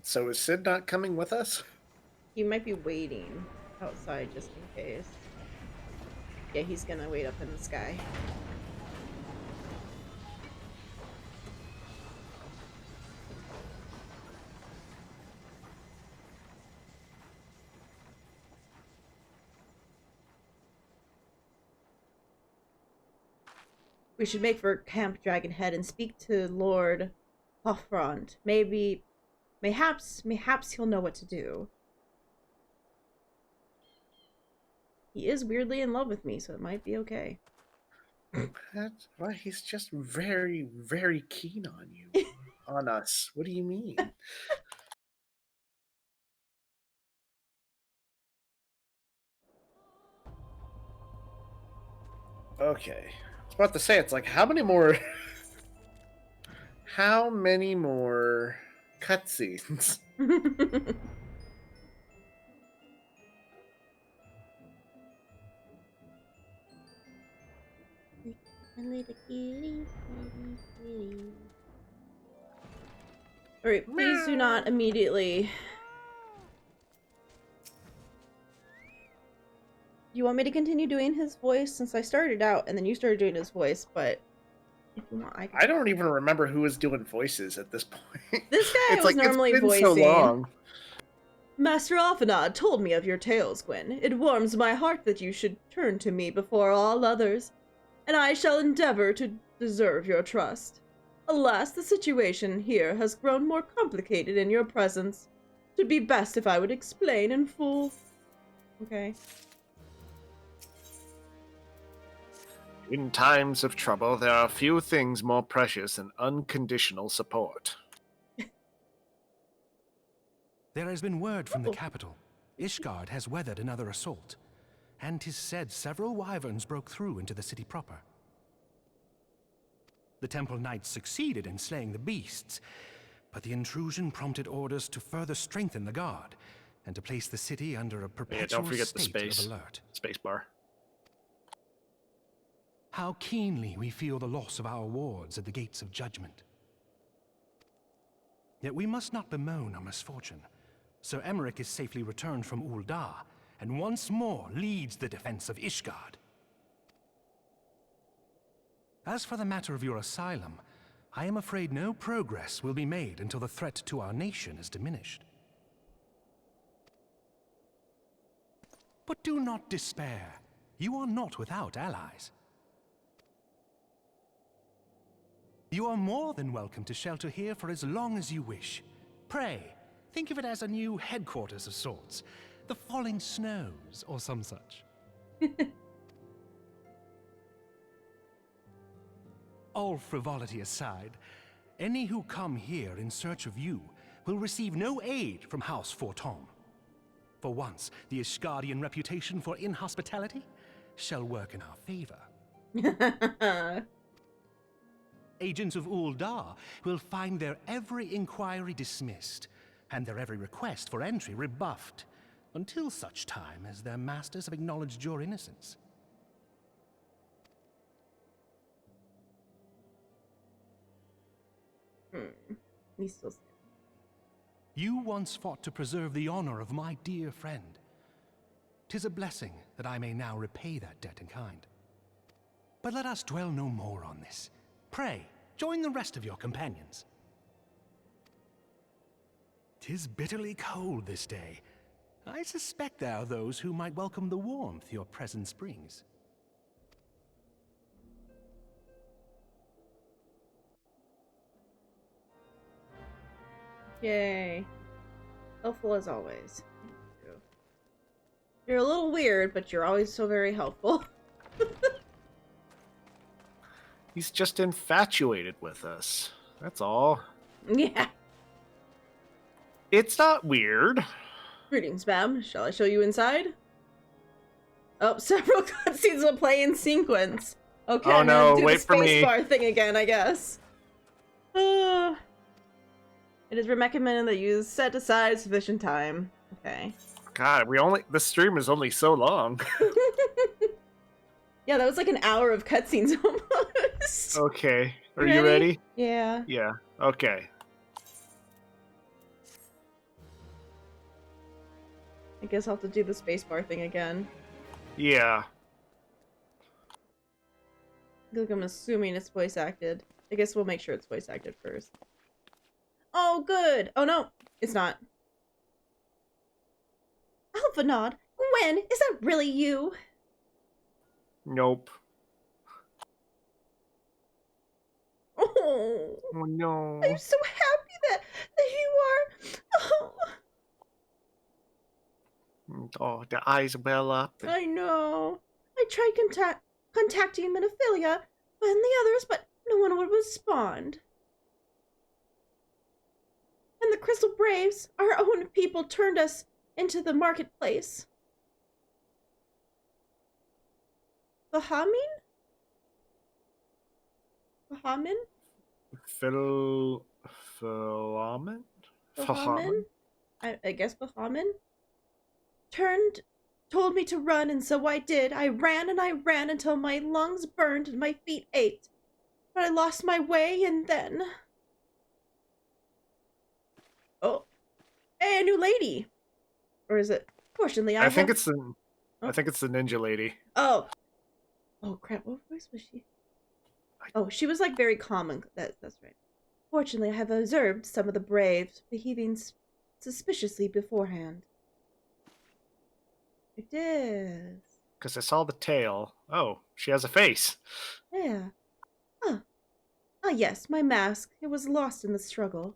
B: So is Sid not coming with us?
A: He might be waiting outside just in case. Yeah, he's gonna wait up in the sky. We should make for Camp Dragonhead and speak to Lord Hoffront. Mayhaps he'll know what to do. He is weirdly in love with me, so it might be okay.
B: Well, he's just very, very keen on you. On us. What do you mean? Okay. I was about to say, it's like, how many more cutscenes?
A: Alright, please do not immediately... You want me to continue doing his voice since I started out and then you started doing his voice, but if you want,
B: I don't even remember who was doing voices at this point.
A: This guy
B: it's
A: was
B: like,
A: normally
B: it's been
A: voicing.
B: so long.
A: Master Alphanad told me of your tales, Gwyn. It warms my heart that you should turn to me before all others, and I shall endeavor to deserve your trust. Alas, the situation here has grown more complicated in your presence. It'd be best if I would explain in full. Okay.
B: In times of trouble, there are few things more precious than unconditional support.
K: There has been word from the capital. Ishgard has weathered another assault, and 'tis said several wyverns broke through into the city proper. The temple knights succeeded in slaying the beasts, but the intrusion prompted orders to further strengthen the guard and to place the city under a perpetual
B: don't forget the
K: state
B: space.
K: of alert.
B: Space bar.
K: How keenly we feel the loss of our wards at the gates of judgment. Yet we must not bemoan our misfortune. Sir Emmerich is safely returned from Ul'dah,
R: and once more leads the defense of Ishgard. As for the matter of your asylum, I am afraid no progress will be made until the threat to our nation is diminished. But do not despair. You are not without allies. You are more than welcome to shelter here for as long as you wish. Pray, think of it as a new headquarters of sorts. The Falling Snows, or some such. All frivolity aside, any who come here in search of you will receive no aid from House Fortom. For once, the Ishgardian reputation for inhospitality shall work in our favor. Agents of Uldar will find their every inquiry dismissed, and their every request for entry rebuffed, until such time as their masters have acknowledged your innocence.
A: He's still sad.
R: You once fought to preserve the honor of my dear friend. 'Tis a blessing that I may now repay that debt in kind. But let us dwell no more on this. Pray, join the rest of your companions. 'Tis bitterly cold this day. I suspect there are those who might welcome the warmth your presence brings.
A: Yay. Helpful as always. You're a little weird, but you're always so very helpful.
B: He's just infatuated with us. That's all.
A: Yeah.
B: It's not weird.
A: Greetings, ma'am. Shall I show you inside? Oh, several cutscenes will play in sequence. Okay,
B: oh
A: I'm
B: no,
A: gonna do
B: wait
A: the
B: for me.
A: spacebar thing again, I guess. It is recommended that you set aside sufficient time. Okay.
B: God, this stream is only so long.
A: Yeah, that was like an hour of cutscenes almost.
B: Okay. Are you ready?
A: Yeah.
B: Yeah. Okay.
A: I guess I'll have to do the spacebar thing again.
B: Yeah.
A: Like, I'm assuming it's voice acted. I guess we'll make sure it's voice acted first. Oh, good! Oh no, it's not. Alphanod, Gwen, is that really you?
B: Nope.
A: Oh,
B: no.
A: I'm so happy that you are.
B: Oh, the eyes well up.
A: I know. I tried contacting Minophilia and the others, but no one would respond. And the Crystal Braves, our own people, turned us into the marketplace. Bahameen? Bahameen?
B: Filament?
A: Bahameen? I guess Bahameen? Told me to run, and so I did. I ran and I ran until my lungs burned and my feet ached. But I lost my way, and then... Oh. Hey, a new lady! Or is it... Fortunately,
B: I think it's the ninja lady.
A: Oh. Oh, crap. What voice was she? Oh, she was, like, very calm. And that's right. Fortunately, I have observed some of the Braves behaving suspiciously beforehand. It is.
B: Because I saw the tail. Oh, she has a face.
A: Yeah. Ah. Ah, yes, my mask. It was lost in the struggle.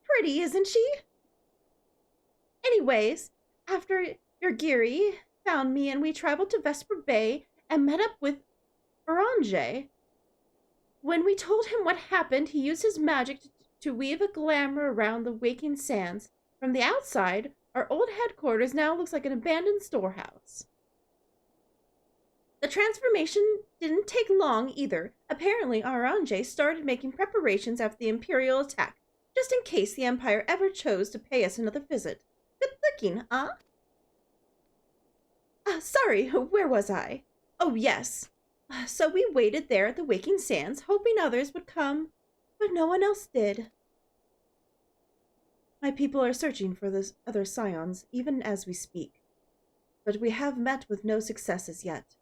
A: Pretty, isn't she? Anyways, after your Giri found me and we traveled to Vesper Bay and met up with Orange. When we told him what happened, he used his magic to weave a glamour around the waking sands. From the outside, our old headquarters now looks like an abandoned storehouse. The transformation didn't take long either. Apparently, Orange started making preparations after the Imperial attack, just in case the Empire ever chose to pay us another visit. Good thinking, huh? Sorry, where was I? Oh, yes. So we waited there at the Waking Sands, hoping others would come, but no one else did. My people are searching for the other scions, even as we speak. But we have met with no successes yet.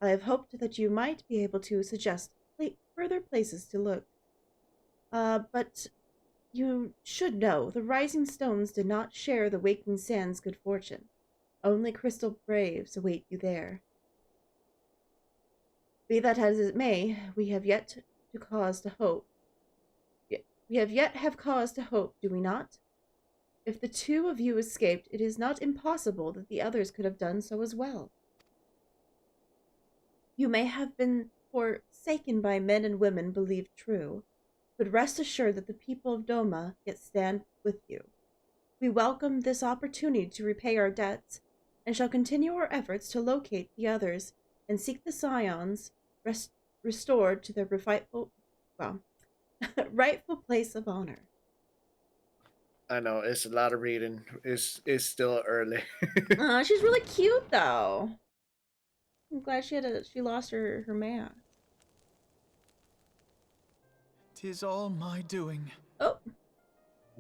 A: I have hoped that you might be able to suggest further places to look. But you should know, the Rising Stones did not share the Waking Sands' good fortune. Only crystal braves await you there. Be that as it may, we have yet cause to hope, do we not? If the two of you escaped, it is not impossible that the others could have done so as well. You may have been forsaken by men and women believed true, but rest assured that the people of Doma yet stand with you. We welcome this opportunity to repay our debts, and shall continue our efforts to locate the others and seek the scions restored to their rightful place of honor.
B: I know, it's a lot of reading. It's still early.
A: She's really cute though. I'm glad she lost her mask.
F: 'Tis all my doing.
A: Oh.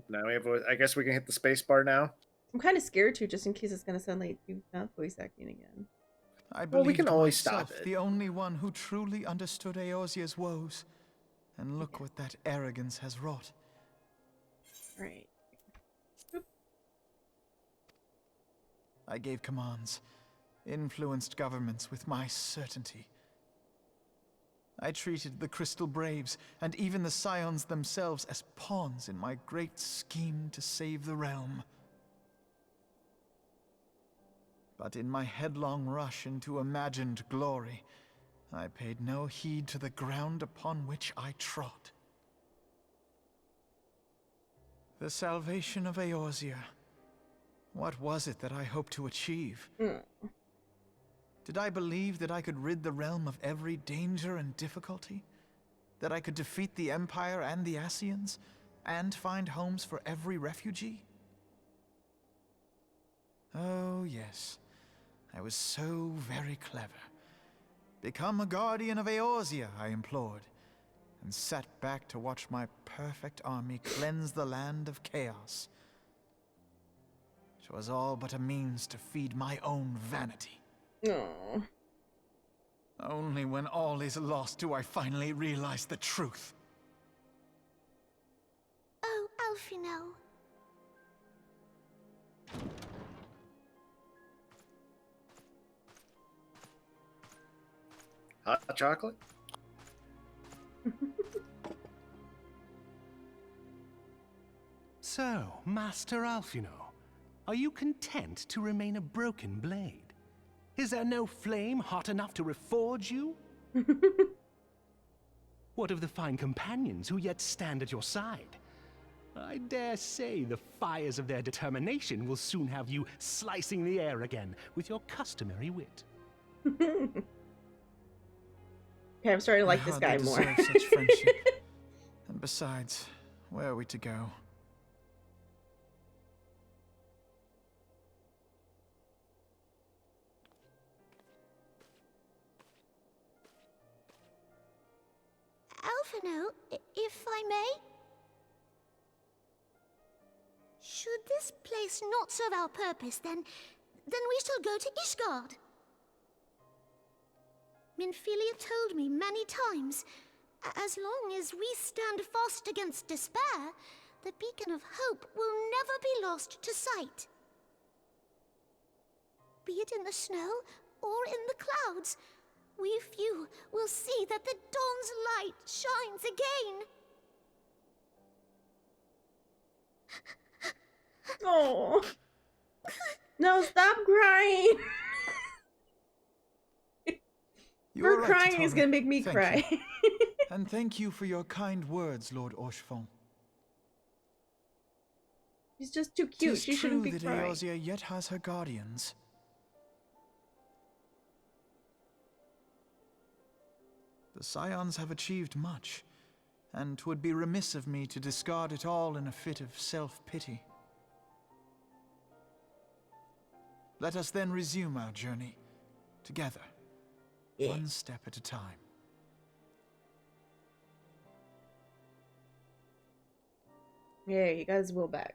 B: Now we have. I guess we can hit the space bar now.
A: I'm kind of scared too, just in case it's gonna sound like you not voice acting again.
F: I
B: Well, we
F: believed
B: can always
F: myself
B: stop it.
F: the only one who truly understood Eorzea's woes. And look what that arrogance has wrought.
A: Right.
F: I gave commands, influenced governments with my certainty. I treated the Crystal Braves, and even the Scions themselves, as pawns in my great scheme to save the realm. But in my headlong rush into imagined glory, I paid no heed to the ground upon which I trod. The salvation of Eorzea. What was it that I hoped to achieve? Did I believe that I could rid the realm of every danger and difficulty? That I could defeat the Empire and the Ascians, and find homes for every refugee? Oh, yes. I was so very clever. Become a guardian of Eorzea, I implored, and sat back to watch my perfect army cleanse the land of chaos. 'Twas all but a means to feed my own vanity.
A: Aww.
F: Only when all is lost do I finally realize the truth.
P: Oh, Alphino.
B: Hot chocolate?
R: So, Master Alphino, are you content to remain a broken blade? Is there no flame hot enough to reforge you? What of the fine companions who yet stand at your side? I dare say the fires of their determination will soon have you slicing the air again with your customary wit.
A: Okay, I'm starting to like this guy more.
F: Such friendship. And besides, where are we to go?
P: Alphino, if I may? Should this place not serve our purpose, then we shall go to Ishgard. Minfilia told me many times, as long as we stand fast against despair, the beacon of hope will never be lost to sight. Be it in the snow or in the clouds, we few will see that the dawn's light shines again.
A: Oh. No, stop crying. Her
F: Right,
A: crying is
F: Tara.
A: gonna make me
F: Thank
A: cry.
F: you. And thank you for your kind words, Lord Orchefon.
A: She's just too cute.
F: 'Tis
A: She shouldn't be
F: true that
A: crying.
F: Eorzea yet has her guardians. The Scions have achieved much, and 'twould be remiss of me to discard it all in a fit of self-pity. Let us then resume our journey, together, one step at a time.
A: Yeah, you got his will back.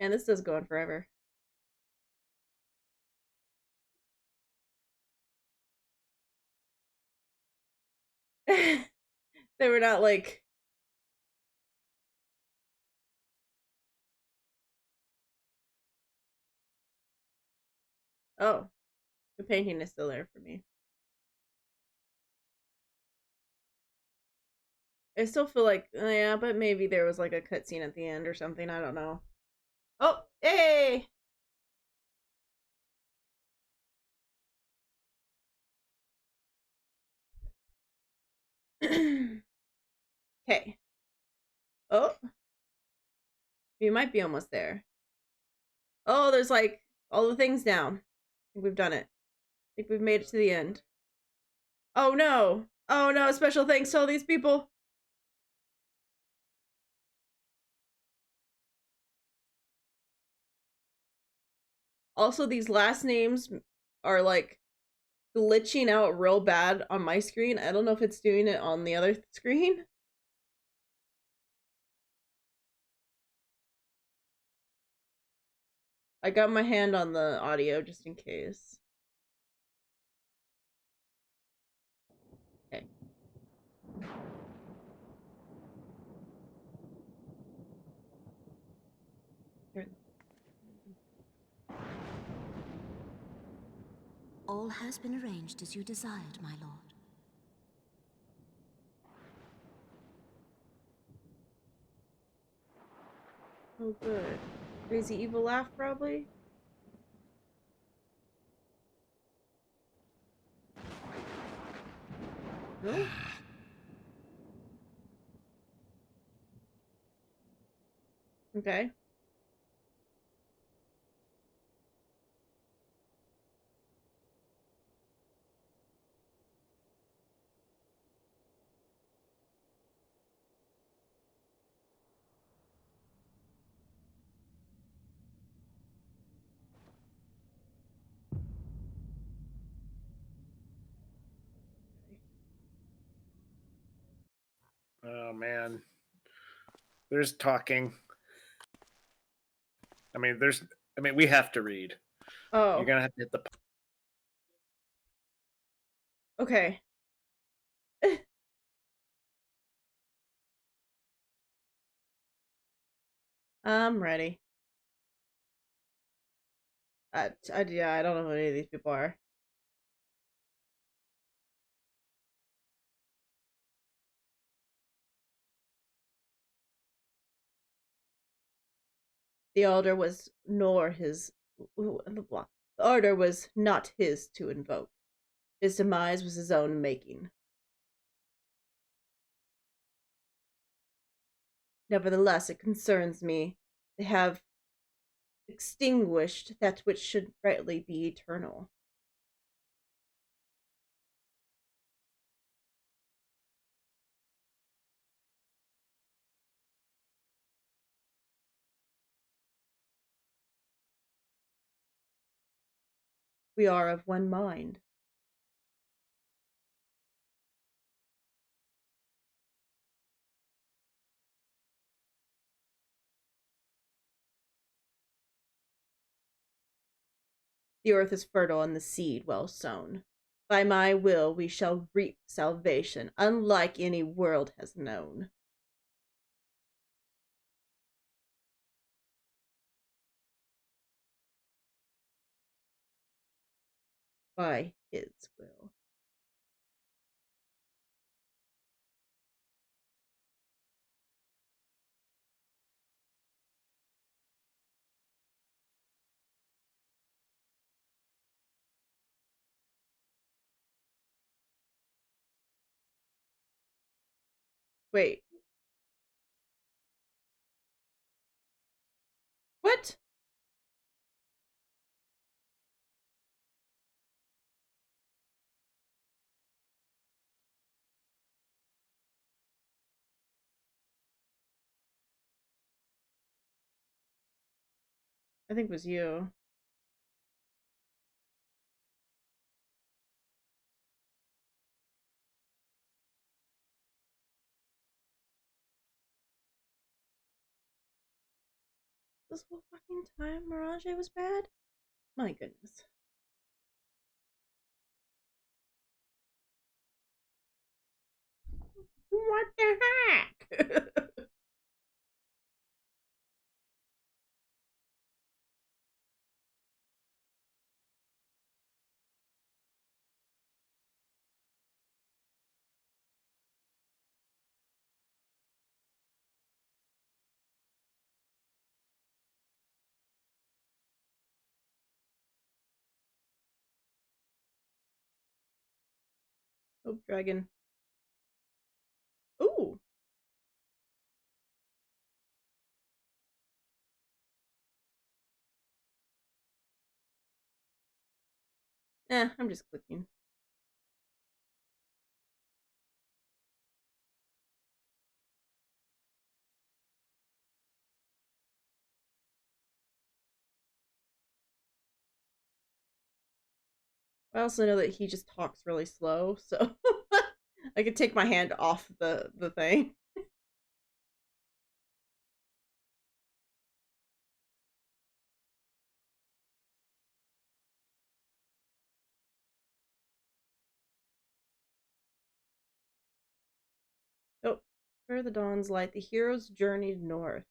A: And this does go on forever. They were not like... Oh, the painting is still there for me. I still feel like, yeah, but maybe there was like a cutscene at the end or something. I don't know. Oh, hey! Okay. Oh, we might be almost there. Oh, there's like all the things down. I think we've done it. I think we've made it to the end. Oh no! Oh no! Special thanks to all these people. Also, these last names are like glitching out real bad on my screen. I don't know if it's doing it on the other screen. I got my hand on the audio just in case. Okay. Here.
D: All has been arranged as you desired, my lord.
A: Oh, good. Crazy evil laugh, probably. No? Okay.
B: Oh man, there's talking. I mean, we have to read.
A: Oh.
B: You're gonna have to hit the.
A: Okay. I'm ready. Yeah, I don't know who any of these people are. The order was the order was not his to invoke. His demise was his own making. Nevertheless, it concerns me. They have extinguished that which should rightly be eternal. We are of one mind. The earth is fertile and the seed well sown. By my will we shall reap salvation, unlike any world has known. By his will. Wait. What? I think it was you. this whole fucking time Mirage was bad? My goodness. What the heck? Oh, dragon. Ooh. I'm just clicking. I also know that he just talks really slow, so I could take my hand off the thing. Oh, where the dawn's light, the heroes journeyed north.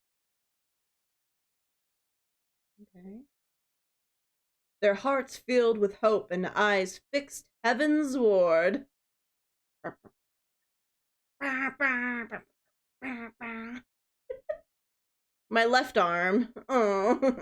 A: Okay. Their hearts filled with hope and eyes fixed heavensward. My left arm. Oh.